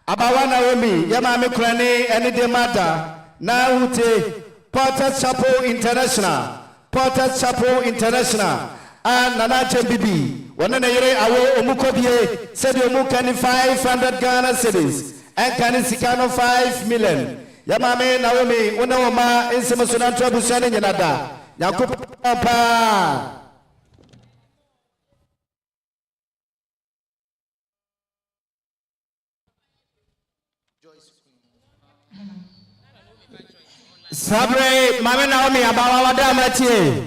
Speaker 1: Abawana wemi yamame krani any demata. Na ute Porter's Chapel International. Porter's Chapel International. And Nanache Bibi. When yere awo omukobie said omukani 500 Ghana cedis. And can you see 5 million. Yamame Naomi una woma insimusuna trabushane nyenada yakupapa
Speaker 2: Sabre mame Naomi abawa wada matie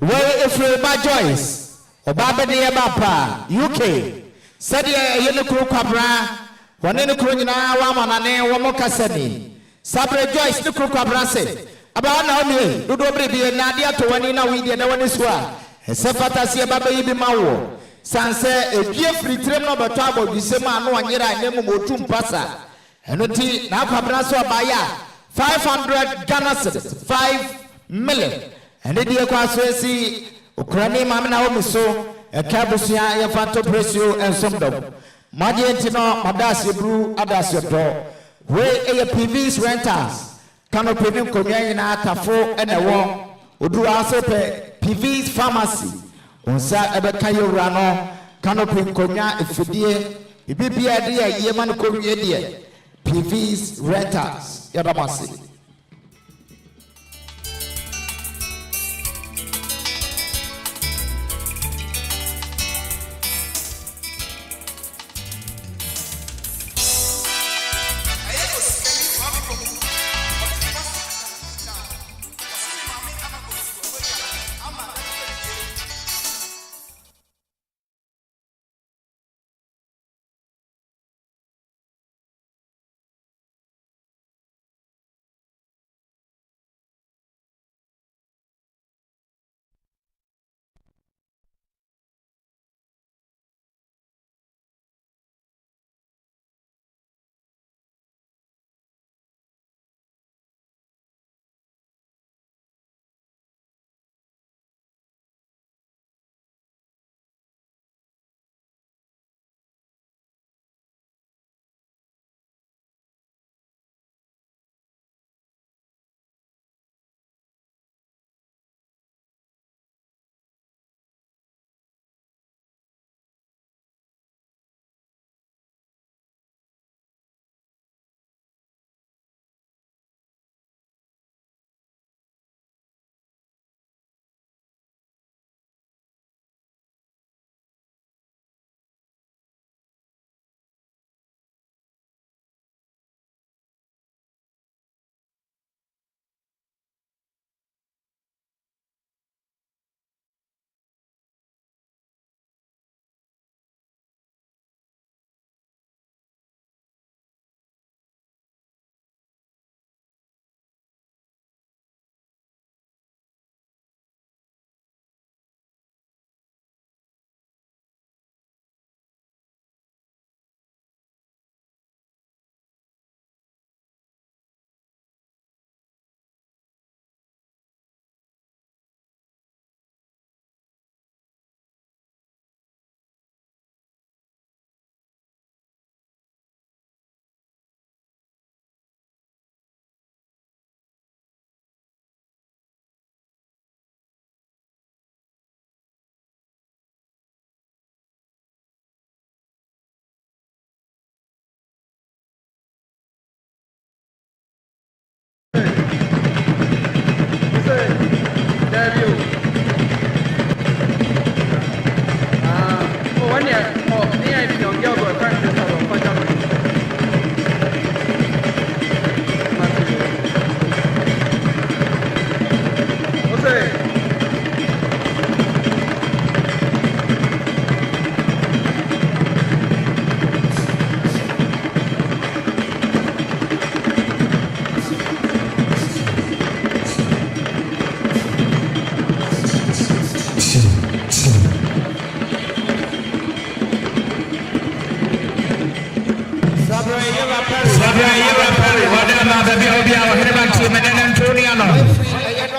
Speaker 2: we ifre ba Joyce oba bede ye bapa UK said ye ne kru kwabra wone ne kru nyina wa manane wo mo kasani Sabre Joyce the crook of Brasse. About now, me, do be na dia to one in a weed and one is wa. Sefatasia Baba Ibi Mawo. Sanse, a Jeffrey Tremor Batabo, Disema, no one year I name Motum Passa. And until now, Cabrasso Baya 500 Ghana cedis, 5 million. And the dear Quaswesi, Ukraine Mamma Omiso, a Cabusia, a Fanto Precio, and some dog. Madiantino, Madasi Brew, Adasio door. We a PV's renters cannot prevent Konya Tafo and a war. Udu also pay PV's pharmacy. Unsa Ebekayo Rano cannot prevent Konya if you dear. If you be a dear, Yeman Korea dear. PV's renters. Yadamasi.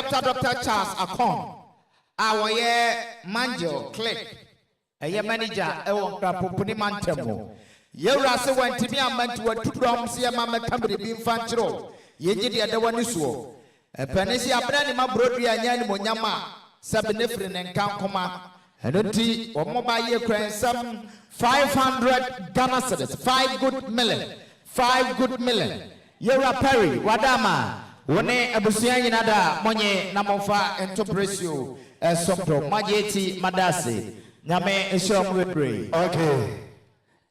Speaker 2: Dr. Charles Akon. Our Manjo Click. A manager, Proponi Mantemo. Yerasa went to me and meant to a 2 drums here, Mamma Company being Fanchero. Ye did the one issue. A Panesia Branima Brody and Yan Monyama, Sabinifrin and Kankoma. And Unti or mobile year some 500 Ghana cedis, 5 good million, 5 good million. Yera Perry, Wadama, One Abusian Nada, Monye, Namofa, and Topresio, and Sopro, Majeti, Madasi, Name, and Shom Woodbury.
Speaker 1: Okay.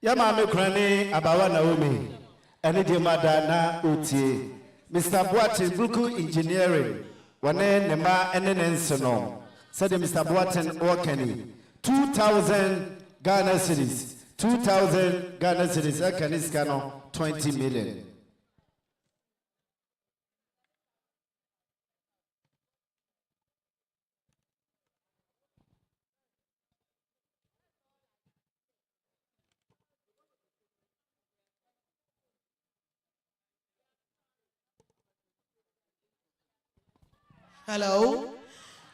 Speaker 1: Yamame Krani, Abawa Naomi, and Idimadana Uti, Mr. Boatin, Buku Engineering, One Nema, and an Ensono. Said Mr. Boatin Orkani, 2,000 Ghana cedis, 2,000 Ghana cedis, Akaniskano, 20 million.
Speaker 3: Hello.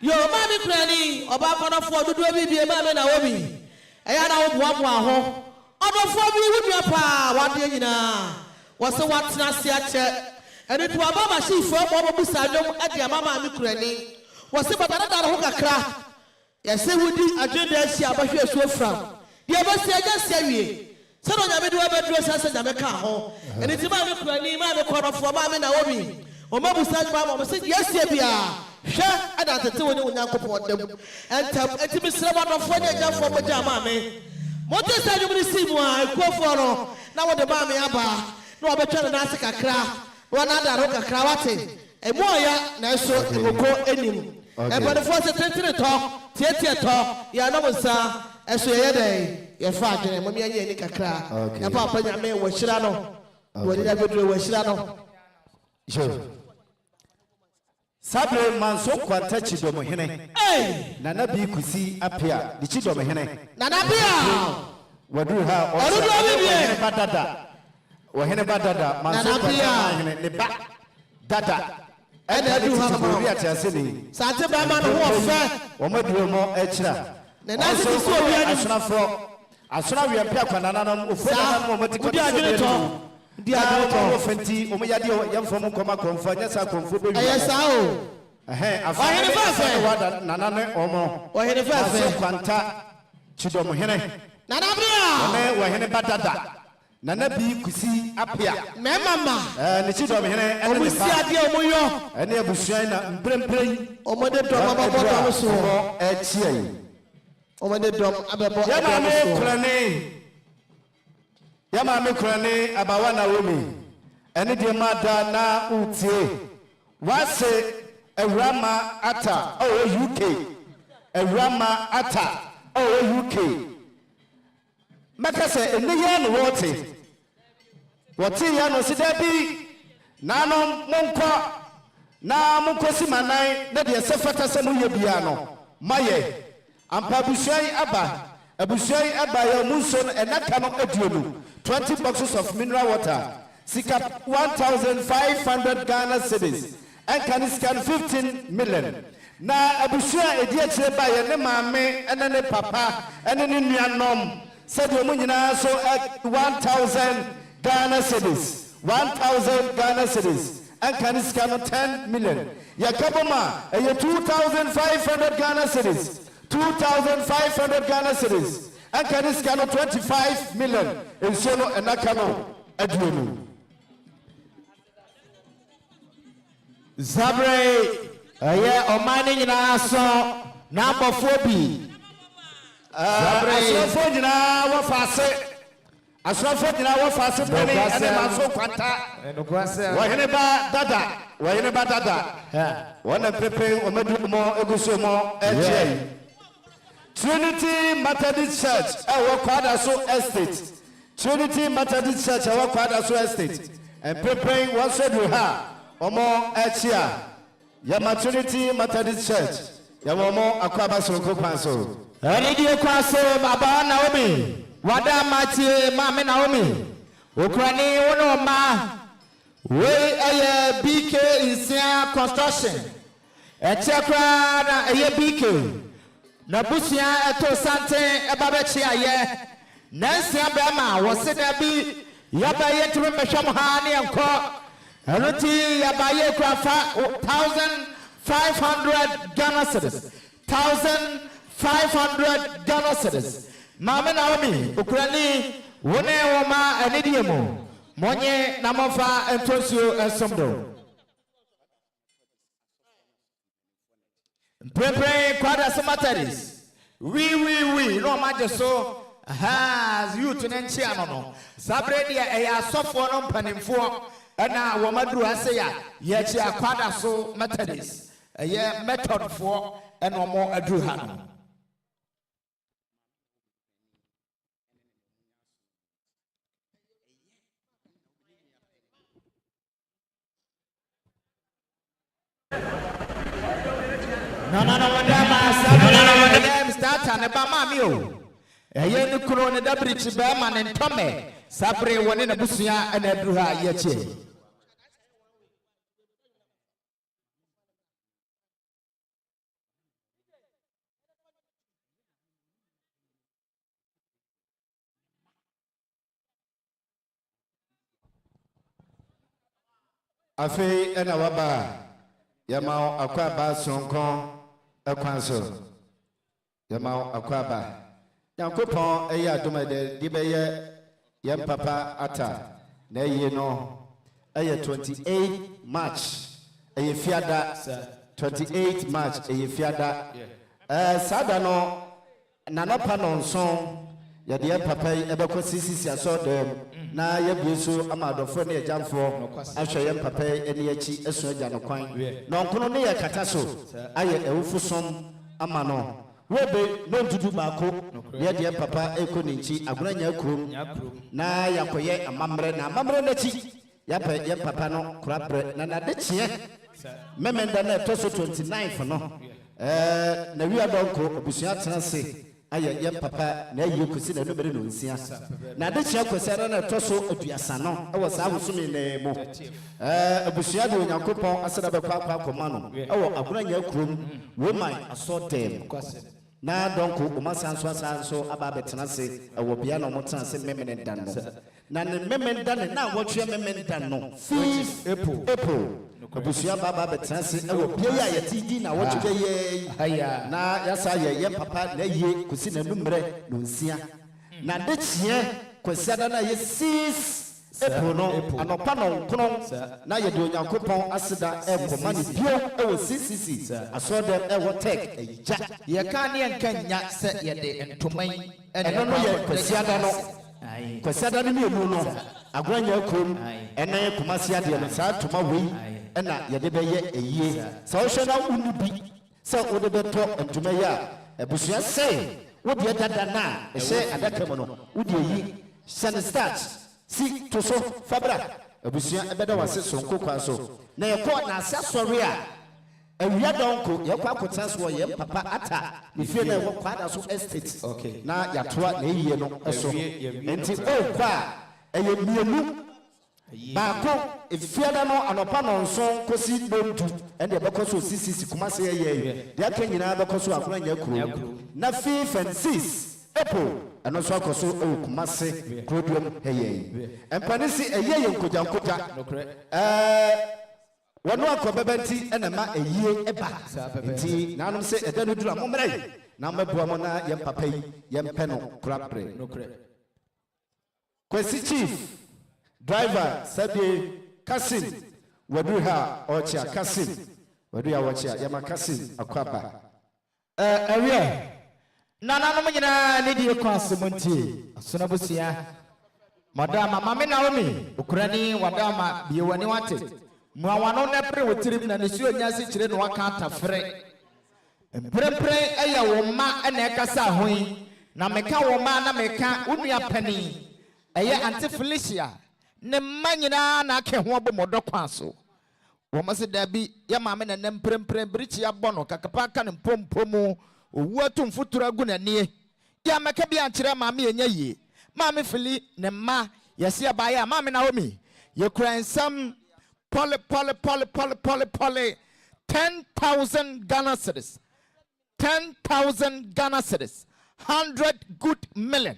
Speaker 3: Yo, Mammy Granny, about for the baby, Mammy Naomi. I had one home. About 4 with your pa, what do you know? Was the what's not yet? And it was Mama she for Baba Busadom at your Mamma Granny. Was it but another hooker crack? Yes, I would do a gender see about your show from. The other say, just say we. So don't have to do a dress as a Jamaica home. And it's Mammy Granny, Mammy Corner for Mammy Naomi. O mabu said mama said yes bia hwe ada tete woni onyankopon dem entam etimi sreba no fo nya for moja ma me mote sa ju receive wa ekofo no na wo de ba me aba na wo betwa na ase kakra wo na da ro kakra wate emu oya na eso ekoko enim e body force tentere to tietie to ya no monsa eso ye dey ye fa adwene mo me anye ni kakra e papa nya me wo hira no wo de da bedro wo hira no
Speaker 1: sure. Sabre manso kwanta chidomo hene. Nana bi kusi apia di chidomo hene.
Speaker 3: Nana bia.
Speaker 1: Wadu ha o hene badada. Wo hene badada manso kwanta hene ne ba dada.
Speaker 3: Ena du ha ma
Speaker 1: wi atiase ni.
Speaker 3: Sate ba ma no ho fe.
Speaker 1: Wo maduo mo echira.
Speaker 3: Nana si so wi ani.
Speaker 1: Asona wi apia kwanana no ofo mo mati kwanta. Dia do fenti o me yade yam fo mo koma konfa nya sa konfo be wi
Speaker 3: ayesa o
Speaker 1: afa hene fa fe wada nana ne omo
Speaker 3: o hene fa fe
Speaker 1: so kwanta chidom hene
Speaker 3: nana bia
Speaker 1: ne wo hene badada nana bi kusi apia
Speaker 3: me mama
Speaker 1: ne chidom hene ene
Speaker 3: ne fa ade o mo yo
Speaker 1: ene abusuan na mbrembrem
Speaker 3: o mo de dom ababo do so
Speaker 1: e chie
Speaker 3: o mo de dom ababo
Speaker 1: ya na me krane Yama me krane abawa na womi ene de mada na utie wase ewrama ata o UK ewrama ata o UK makase ene ya no wote ya no sida bi na no monko simanan na de sefata se no ye bia no maye ampa abusuai aba ya munso enaka no aduonu 20 boxes of mineral water, sika 1,500 Ghana cedis, and can scan 15 million. Na abusua edi akire ba ye ne maame ene ne papa ene ne nuanom said yo munyina so 1,000 Ghana cedis, 1,000 Ghana cedis, and can scan 10 million. Yakaboma 2,500 Ghana cedis, 2,500 Ghana cedis. And can this cannot 25 million in solo and Nakano Adwenu
Speaker 2: Zabre, Omani in our song, number 4B.
Speaker 1: Zabre, I saw 14 hour fast and so quanta. Why dada? One of preparing or more Egusumo, LJ. Trinity Methodist Church, our Quadaso Estate. Trinity Methodist Church, our Quadaso Estate. And preparing one said we have, or more Echia. Yama Trinity Methodist Church. Yama Aquabaso Copanso.
Speaker 2: Any dear Quaso, Baba Naomi. Wada Mati, Mamma Naomi. Ukraine wono ma we aye BK Insia construction echekra na aye BK na busia eto santen ebabechi aye nansia bema wose da bi yabaye tumi mehwam ha ne enko enuti yabaye kwafa 1500 Ghana cedis 1500 Ghana cedis Mama Naomi Ukraine wone woma anidiemo monye namofa entosio esomdo Prepare kwada semataris we no maje so has you to nenchi anono sabre dia eya sofo no mpanimfo na wo maduru ase ya ye chi akwada so methodist ye method fo eno mo aduru ha no No, start and about mammy. A yen crone the bridge bearman and Tommy. Sabre one in a busia and a druha yet.
Speaker 1: Afe ena waba yamao akwaba sonkon ekwanso yamao akwaba yankopon eya domede dibeye yem papa ata na ye no eye 28 March eye fiada 28 March eye fiada sada no nanopa no nson yade yem papa ebekọ sisisi asodem na ye bieso amadofo na ejamfo ahwe yem papa eni achi esu agya no kwan no nkono ne ye kata so aye ewufosom ama no webe no dudu baako ye de papa eko ne nchi agoranya kurom na yakoye amamre na amamre na chi yapa ye papa no kurabre na de chie memenda na to so 29 no na wi adonko obusua tenase aye ye papa na ye kusi na dobere no nsia na de chia kwesara na toso aduasa no e wo sa hosumi na mo abusua de onyankopon aseda be kwa koma no e wo agoranya kurom woman asodem na donko umasanso asanso aba betena se e wo bia no motena se memene dan no na ne memene dan na wo twa memene dan no April abusua baba betena se e wo bia ya yetidi na wo twa ye na yasa ye papa na ye kusi na numre no nsia na de chie kwesada na ye 6 April no anopa no nkono na ye de onyankopon aseda e komani bio e wo CCC asodem e wo tek eja
Speaker 2: ye kan ye nkanya se ye de entoman
Speaker 1: eno no ye kwesada no kwesada no mienu no agwanya krom ena ye komasi ade no sa toma wei ena ye de be ye eyie sa wo hwe na unu bi se wo de be to entoma ya ebusua se wo de dada na ehye adaka mo no wo de yi send start si to so fabra abusua ebeda wase sonko kwa so na yekọ na asa sori a awia donko yekọ akota so ye papa ata ni fie na yekọ kwada so estate na yatoa na eyiye no eso enti o kwa eye mienu baako efiada no anopa no nson kosi bontu ende ebekọ so sisisi kuma se ye de aka nyina ebekọ so akora nya kuro na 5 and 6 April and so akoso o kumase podium heye empanisi eye yenkojankoja wono akobebenti enema eye eba nti nanom se eda no dura momre na mabua mo na yem papa yi yem peno krabre kwesi chief driver sabe Kasim waduha ocha Kasim waduha ocha yama Kasim akwaba
Speaker 2: area Nana no nyina ne die kwasemontie asona bosia madama mame Naomi Ukraine wadama biewani wate muawano ne pre wotirim na nesu onyase kire no waka atafre emprempre eya wo ma ene kasa hoin na meka wo ma na meka unua pani eya anti Felicia ne manyina na ake ho abomodo kwaso wo mase dabi ya mame na emprempre brichi abono kakapa ka ne mpompomu owu atumfutura gu na nie ya meka bia nkire maame enya yie maame Fili ne ma Yes, yeah, by ya, Mammy Naomi. You crying some poly 10,000 Ghana cedis. 10,000 Ghana cedis. 100 good million.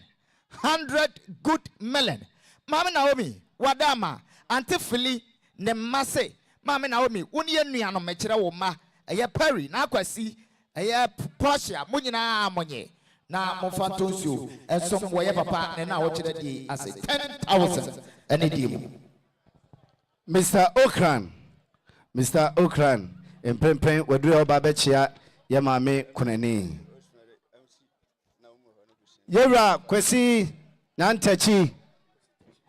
Speaker 2: 100 good million. Mammy Naomi, Wadama, Antifili, Nemase, Mammy Naomi, Union Mechera Woma, a year Perry, Nakwasi, a year Portia, Munina Monye. Now, Monfantonsu, and some way papa, and now what you I say 10,000 and a deal.
Speaker 1: Mr. Okran, in Pempen, Wadrio Babechia, Yamame Kuneni. Yera, Kwesi, Nantachi,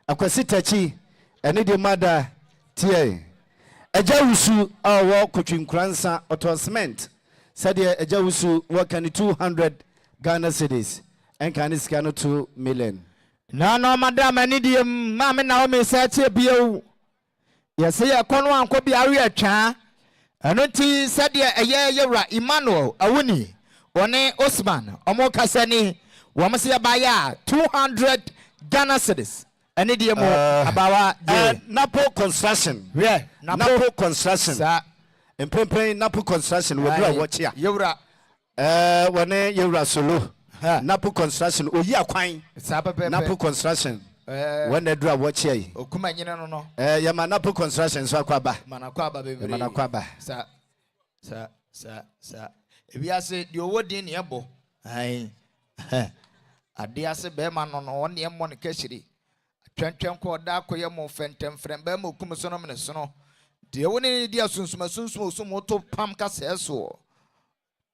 Speaker 1: Akwasitachi, and Idi Mada, Tie. A Jawusu, our walk between Kransa, Otosment, Sadia, a Jawusu, working 200 Ghana cedis, and can is 2 million.
Speaker 2: No, madam, I need you, Mamma Naomi, said you. Yes, I can't want to be a real cha. And until said a year, Emmanuel, Awuni, One Osman, Omokasani, Wamasia Baya, 200 Ghana cedis. I need you more about
Speaker 1: Napo construction.
Speaker 2: Yeah,
Speaker 1: Napo construction. And Pempe Napo construction will do a watch here.
Speaker 2: Yura.
Speaker 1: Wane Yura Solo. Napo construction. Oh, yeah, quine. Napo construction. When they draw watch here.
Speaker 2: Oh, come on, no.
Speaker 1: Yamanapo construction. So Aquaba.
Speaker 2: Manaquaba, baby.
Speaker 1: Manaquaba.
Speaker 2: Sir. If you say you would in your bow, I dare say Beman on 1 year money cashity. Trenton called dark for your more phantom friend Bemo Kumasonom and Sono. The only idea soon some moto pamka says so.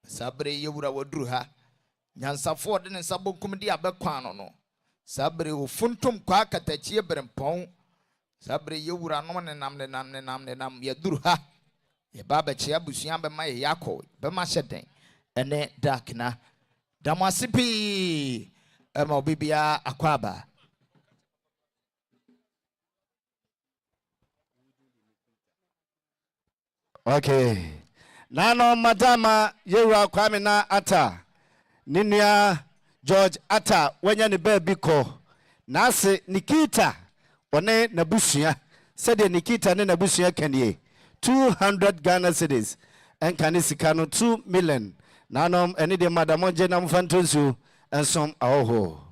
Speaker 2: Sabre you would drew her. Yansa Ford and Sabo Comedia Bequano. Sabre who funtum quack at a cheaper and pong. Sabre you were unknown and nam ye drew her. Ye baba chiabusiamba my yako, Bema shedding, and then darkna. Damasipi Emobibia Aquaba.
Speaker 1: Okay. Nano Madama Yura Kwamina Ata. Ninia George Ata. Wenya ni baby ko. Nase Nikita. One Nabusia. Said Nikita ne Nabusia Kanye. 200 Ghana cedis. And Kanisikano 2 million. Nanom any de Madamo Jenam Fantosu. And some Aoho.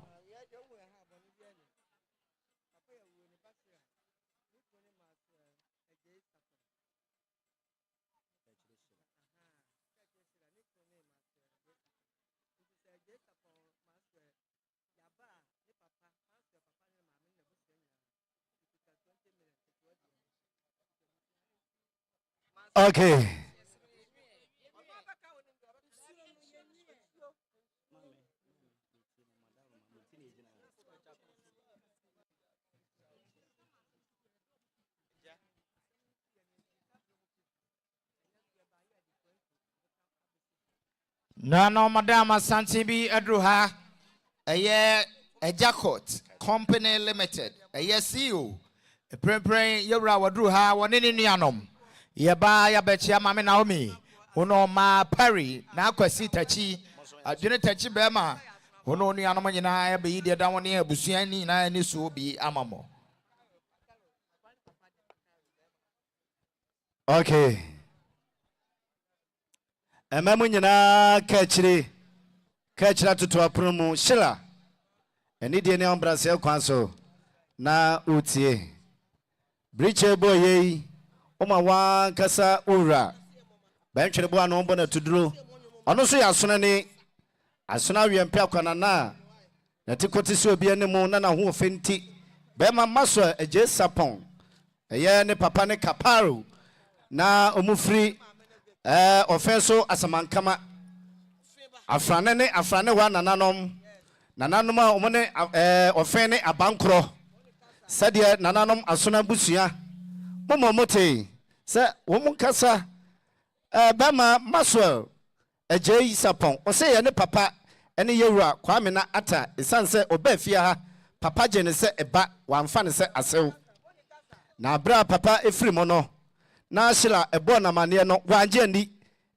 Speaker 1: Okay.
Speaker 2: No, Madame Santibi Adruha, a year, a Jackot, Company Limited, a year CEO, a prepare Yura Wadruha, one in Yanum. Yaba Yabetia Mammy Naomi, Uno Ma Perry, Nakwasi Tachi, a dinner Tachi Bema, Uno Nianamana, be the down near Busiani, and this will be Amamo.
Speaker 1: Okay. Emamunyana catchra to a promo Shilla. And Indian Brazil Council na utie. Breacher boy. Oma wa kasa ura benchre bo anu bona tuduro ono so yasona ni asona wiempe akwana na tikoti se obi anemu na ho ofenti be ma maso eje sapon eye ne papa ne kaparo na omufri ofenso asamankama afrane wa nananom a omone ofene abankro sade nananom asona busua momomote se womun kasa bama maswell ejei sapon o se ye ne papa ene yewura Kwamina Ata esanse obafia ha papa je ne se eba wamfa ne se asew na bra papa efrimo no na shira ebo na mane no wanje ni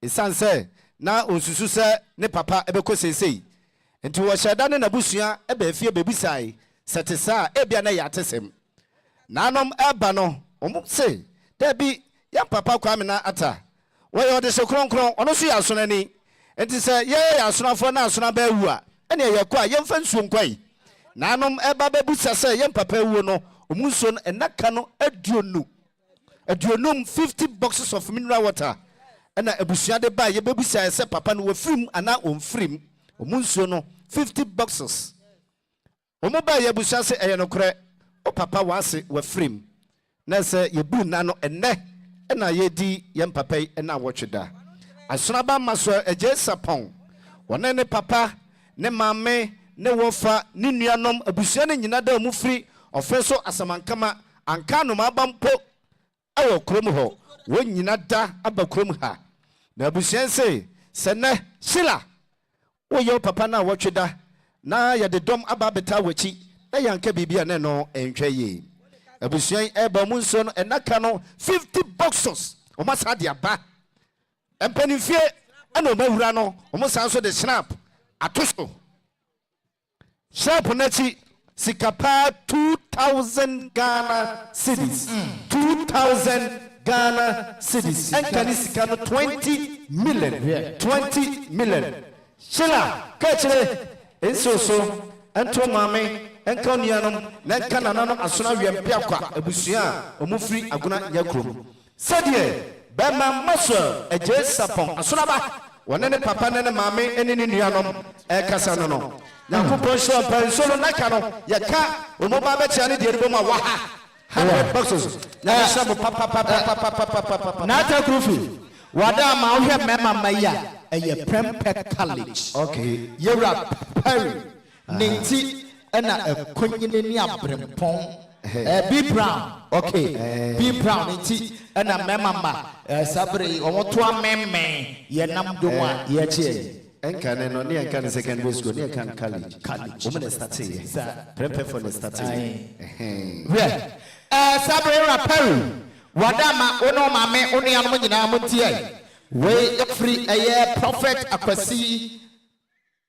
Speaker 1: esanse na osusu se ne papa ebeko sesei enti wo sheda ne nabusua ebafia bebusai setesa ebia na yatesem nanom eba no omo say there be yan papa Kwamina ata we yo de se kronkron ono so ya asonani enti say ye ya asonafo na asona ba wu a ene ye kwa ye mfa nsuo nkwai nanom eba bebusa say yan papa wu no omo nsuo no enaka no aduonum 50 boxes of mineral water and abusua de ba ye bebusa say papa no wafrim ana omfrim omo nsuo no 50 boxes omo ba ye busa say eye no kore o papa wase wafrim na say ye bu na no enne na ye di ye papa na wotweda asona ba maso eje sapon wona ne papa ne mame ne wofa ne nuanom abusua ne nyina da mu firi ofeso asamankama anka no mabampo awo krom ho won nyina da abakrom ha na abusua say sene shila wo ye papa na wotweda na ye de dom aba beta wachi na yanka bibia ne no entwa ye abusuan eba mu nso no enaka no 50 boxes o masa de aba empanifie ana o mawura no o mo san so de snap atoso snap na chi sikapa 2000 Ghana cedis 2000 Ghana cedis enkani sikano 20 million shila kachire enso ento mame enka nuanom na enka nananom asona wiempia kwa abusua omufri aguna nyakrom sadie bema maso eje sapon asona ba wone ne papa ne mame ene ne nuanom ekasa no yakopon so pensolo naka no yaka omoba be tia ne de rebo ma wa ha 100 boxes na shabu papa
Speaker 2: na ta krufi wada ma ohwe mema maya eye prempet college
Speaker 1: okay
Speaker 2: yewra Perry Ninti ena ekonyine ni abrempon B Brown okay B Brown ninti ena memamba sabre omoto amemme ye nam domwa ye chie
Speaker 1: enka ne no ne enka ne secondary school ne enka college o me start here prepare for the start
Speaker 2: here sabre Perry wadama ono mame ono yanom nyina montie we free aye prophet akwasi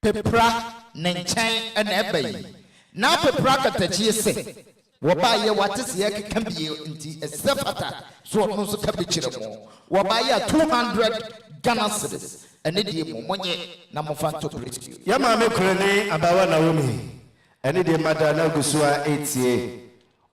Speaker 2: pepra nenchen and ebay na pepra katachie se woba ye watese ye kekambie nti esefata so no so kabechire mo woba ye 200 Ghana cedis ene die mo monye na mo fanto rescue
Speaker 1: ya ma me krani abawa na womi ene die mada na gusua 8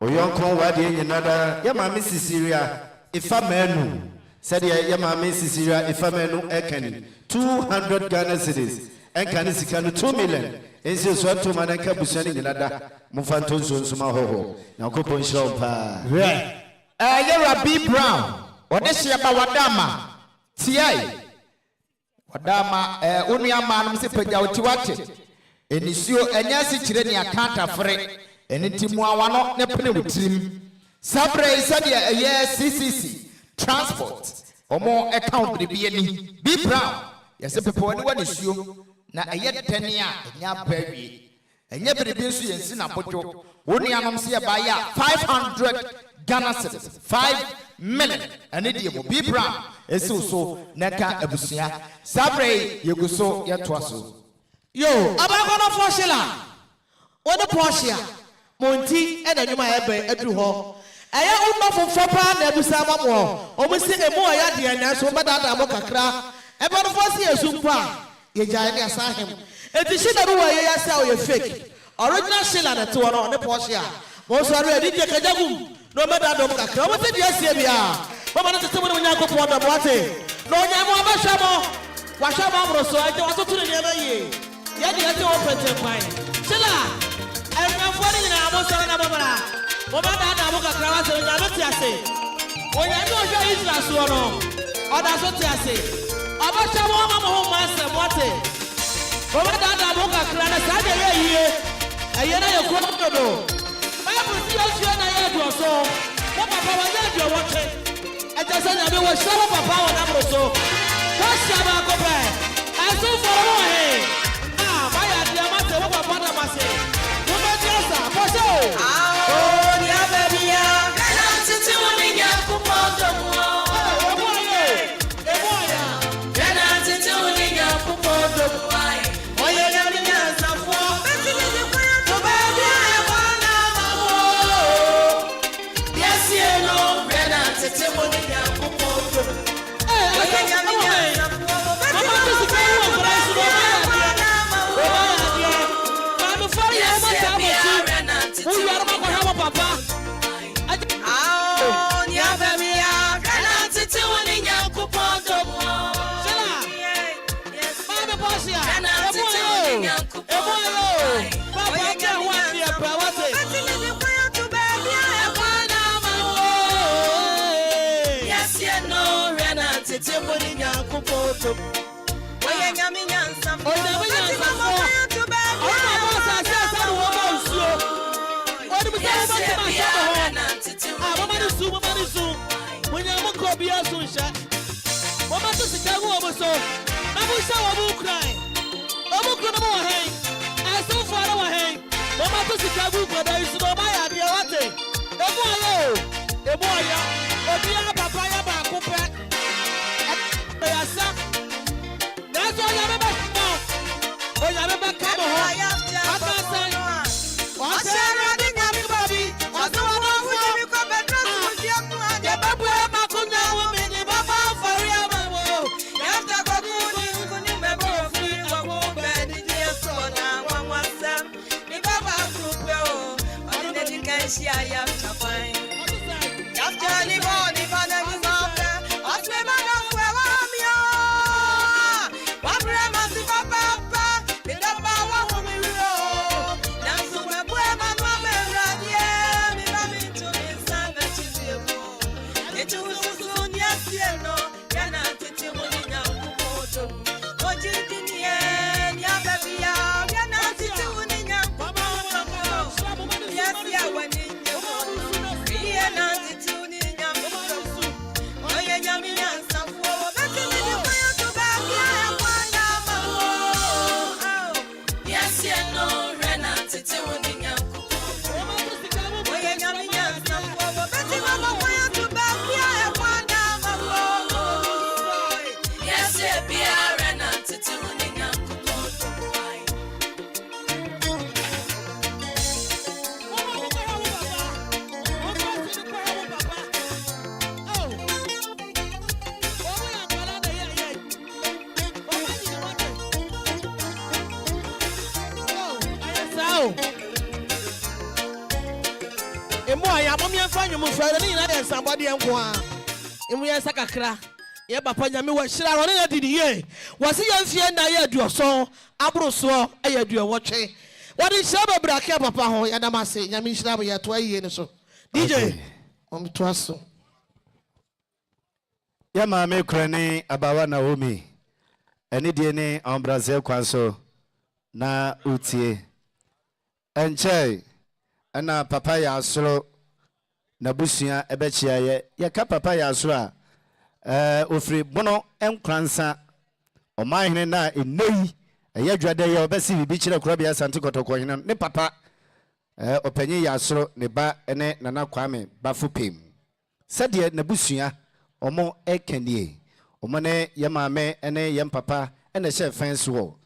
Speaker 1: oyonkon wade nyina da ya ma me sisiria ifa manu said ya ma me sisiria ifa manu ekani 200 Ghana cedis enka sika no 2 million ense so to man enka busani nyina da mfanto nso ma hoho na kopon shiro pa
Speaker 2: yera B Brown odehye ba wadama tiai wadama onua manum se pagya otiwate enisuo enyasi kire ne akanta fre enitimu awano ne pene wutirim sabre sadia eye CCC transport omo account de bieni B Brown yese pepo ne wanisuo na eye tenia enya bawie enye biribi nso yensi na bojo woni anom se ba ya 500 Ghana cedis 5 million ane die mo B Brown esi so neka abusia sabre yeguso yetoaso
Speaker 3: yo abakono foshila woni poshia monti ena nyuma ebe aduru ho eye unofo fopa na abusa mamo omusi emu oya de na so badada mo kakra ebe no fosi esumpa ye jaye ne asahem eti shida no waye ya say o fake original shila na to no ne poshia mo so ari edi de kajagum no badada mo kakra mo te dia sie bia mo na tete mo nya ko po da boate no nya mo abashamo washamo amro so aje watoto ne ebe ye ye de ete o pete kwai shila enya fori na mo so na babara mo badada mo kakra wa se nya beti ase o nya no jo Israel so no oda so ti ase abashamo mo ma se boate mo badada mo kakra na sa de ye eye na ye ko dodo bible ti o si na ye do so mo papa wa ye do wote e je se na be wo so papa wa na bro so ko sia ba ko pe aso foro mo he ba ya dia ma se wo papa na ma se mo be ti asa po so oh ni abebi ya kana titi woni nya ku po do mo e mo ya kana titi woni nya ku po do mo ai o ye ya ni nya sa fo be ti ni ku ya to be bi ya ba na ma wo tete moni nyankopɔn.
Speaker 4: Oye nyami nyansa.
Speaker 3: Oye nyami nyansa. Somebody and one. In we are Sakakra. Yeah, Papa Yami was Shira did ye. Was he young fear na ye do so? Opemsuo, I do watching. What is Shabba Braka Papa? Yadamase, Yamin Shabba ya 2 years so. DJ, I'm trust.
Speaker 1: Yama me krani abawa Naomi. Eni diene on Brazil kwanso na utie. Enche, ana papa ya asro. Nabusia ebechia ye ka papa ya so a ofri bono enkransa o mahene na enei eyadwade ye obesi bibi kire kura bia sante kotoko hene ne papa opanyi ya so ne ba ene nana kwame bafupem sede nabusua omo ekanie omo ne ye maame ene ye papa ene she fence wo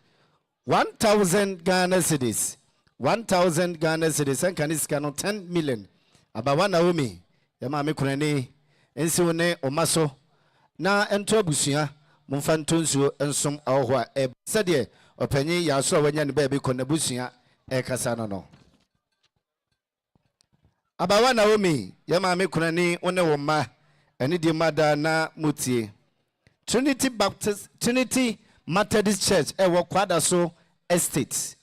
Speaker 1: 1000 Ghana cedis 1000 Ghana cedis and can is 10 million Abawa Naomi, Yama Mikurani, Ensione, Omaso, na ento abusua, Mumfantunsu, and some Awa, a Sadie, Openi, Yaso, when yan baby conabusua, a Casano. Abawa Naomi, Yama Mikurani, one woma, and idi mother na muti. Trinity Methodist Church, Ewa Kwadaso Estate.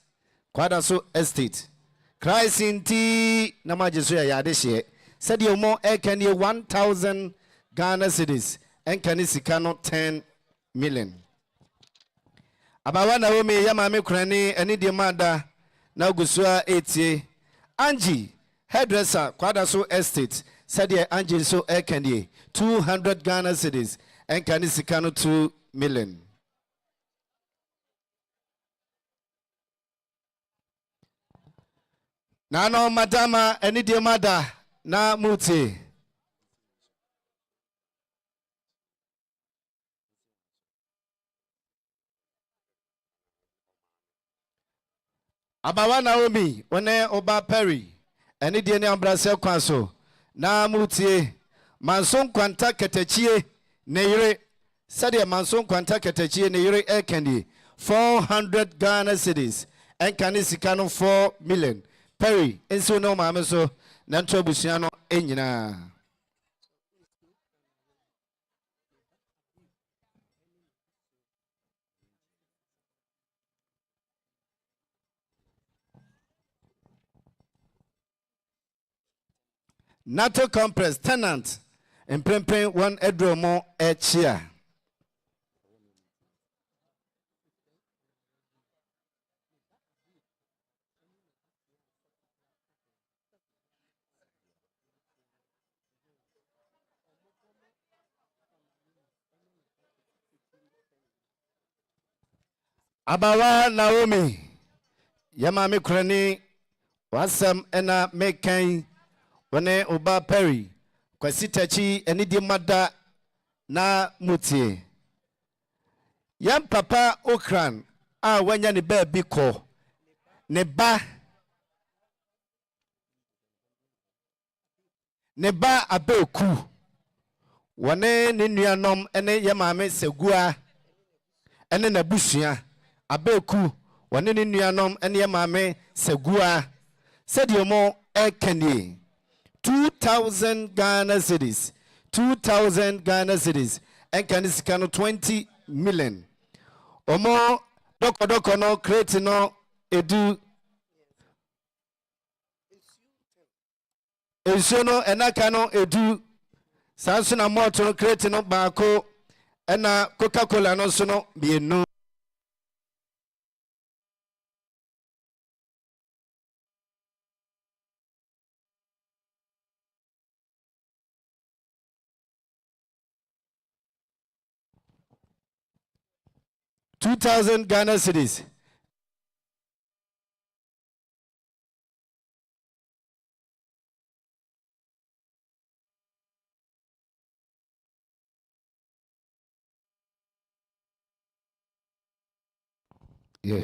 Speaker 1: Kwadaso Estate. Christ in tea, Namajusia Yadeshe, said you more air can you 1000 Ghana cedis, and can you cannot 10 million. Abawa Naomi, Yamame Krani, and Idia Mada, now Gusua 80. Angie, hairdresser, Kwadaso Estate, said ye Angie so air can ye 200 Ghana cedis, and can you cannot 2 million. Nano madama eni de mada na muti. Abawa Naomi one oba Perry eni de ne ambrase kwanso na muti. Manson kwanta ketachie neyire sade manson kwanta ketachie neyire ekandi 400 Ghana cedis en kanisika no 4 million. Perry, enso no maame so na nto abusua no enyina. NATO compress tenant and prempren one edromo echia. Abawa Naomi Yamami Krani Wasam ena Mekan Wane Uba Perry Kwasitachi Enidi Mada na Mutie Yam Papa Okran wanya ni baby ko ne ba abeku wane ne nuanom ene yamame segua ene nabusua abeku wane ne nuanom ene yamame segua sadio mo ekani 2000 Ghana cedis 2000 Ghana cedis enkani sikano 20 million omo doko no create no edu Ensono enaka no edu sanso na moto no crate no baako ena Coca-Cola no so no mienu 2000 Ghana cedis. Yeah.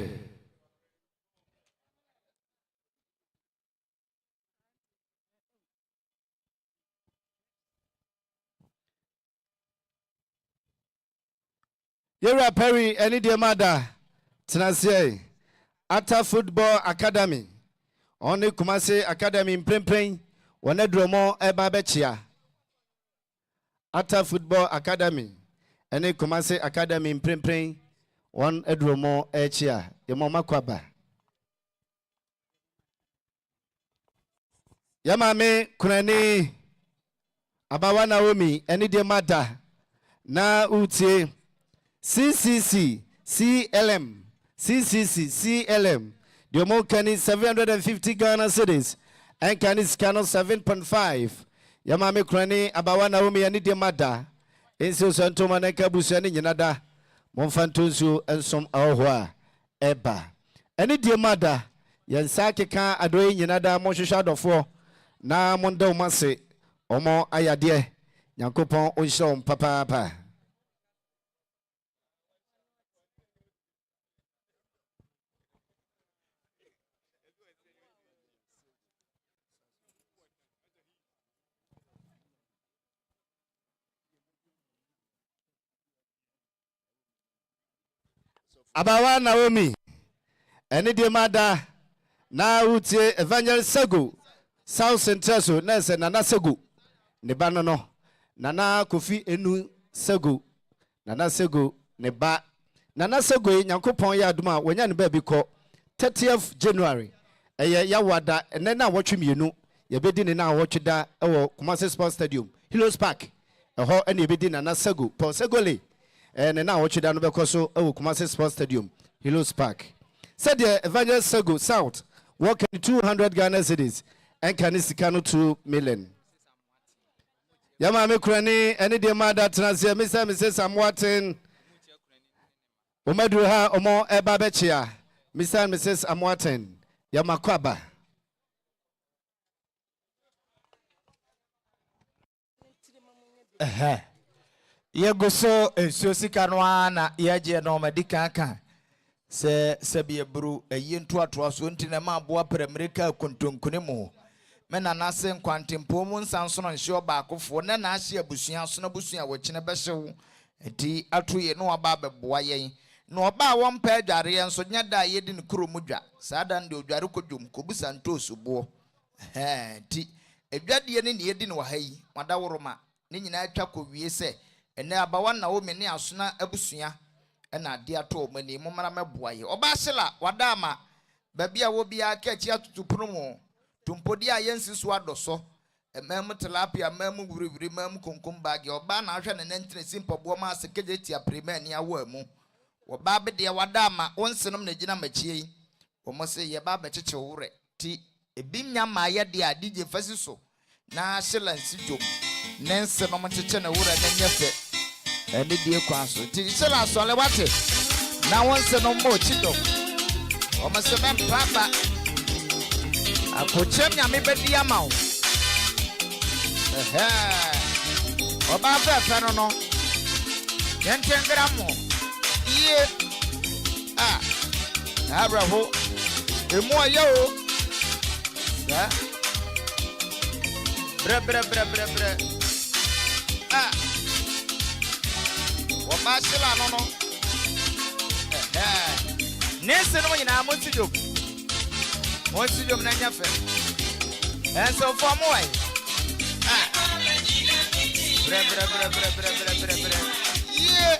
Speaker 1: Yera Perry, any dear mother, Tenassie, Ata Football Academy, only Kumase Academy in Plain, one Edromo Ebabechia. Ata Football Academy, any Kumase Academy in Plain, one Edromo Echia, the Mama Kwaba. Yamame Kunani Abawa Naomi, any dear mother, na utie. CCC, CLM, CCC, CLM. The amount can is 750 Ghana cedis. And can is canon 7.5. Yamame Krani, Abawa Naomi, and the mother. Inso Santoma Neka Busani Yanada. Monfantunsu and some Ahua. Eba. Any dear mother. Yansaki can adoy Yanada Moshado for. Na Mondo Mase. Omo Ayadie. Yankopon Oshom Papa. Abawa Naomi, any dear mother, now utie Evangelist Segu, South Central, so Ness and Nana Segu, Nebanono, Nana Kofi Enu Segu, Nana Segu, Neba, Nana Segu, Yankopon Yaduma, when yan baby call 30th January, a yawada, and then now watch him, you know, you're bidding now watch that, Kumasi Sports Stadium, Hills Park, a whole any bidding Nana Segu, Paul Segoli. And now watch it down because so Kumasi Sports Stadium, Hills Park. Said the Evangelist Segu South, walking 200 Ghana cedis, and Kanisicano 2 million. Yamame Krani, any dear mother, Transia, Mr. and Mrs. Amwatin, Umedruha, Omo Ebabechia, Mr. and Mrs. Amwatin, Yamakwaba.
Speaker 2: Yegoso sosika no ana yaje no medika aka se bia bru yinto atoa so ntina ma boa premrika kontonkune mu mena na se nkwantempo mu nsanso no nhye obaakofo na na ahye abusua so na busua wachine behyew enti atoye no aba beboa yen no oba wompa adware yen so nyada yedi ne kromu dwa saada nde odware kodwom kobusa ntoso bo enti edwadie ne yedi ne wahayi madaworoma ne nyina atwa kowie se ene Abawa Naomi ne asona abusua na ade ato mani momara meboaye oba hyela wadama babia wo bia kachi atutupono mu tumpodi ayensi so adoso emam tilapia mam wuriwuri mam konkom bagi oba na ahwe ne nantene simpobo ma sekeje tia primani awo amu oba be de wadama wonsenom na gina machie omo se ye ba becheche wure ti ebimnya ma ye de adije fasi so na hyela nsidom nense no mcheche na wura na nyefe ene die kwa so ti hyela so le wate na wonse no mo chido o ma se men papa akochem nyame bedi ama wo oba fa no yentengra mo ye abraho emu ayo ya bre oba sila no nese no nyina mo sijom na nyafe enso for mo ai bre ye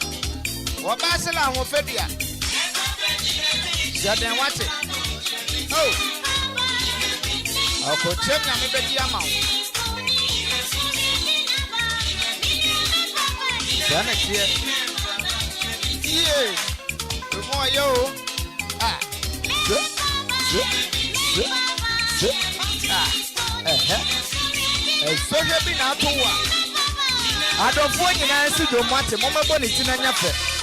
Speaker 2: oba sila ho fedua Jaden watch it. Oh. Ako check na me bedi ama. Jana tie. Yeah. Mo yo. Soje bi na towa. Adofo nyina si do mate mo mebo ni ti na nyafe.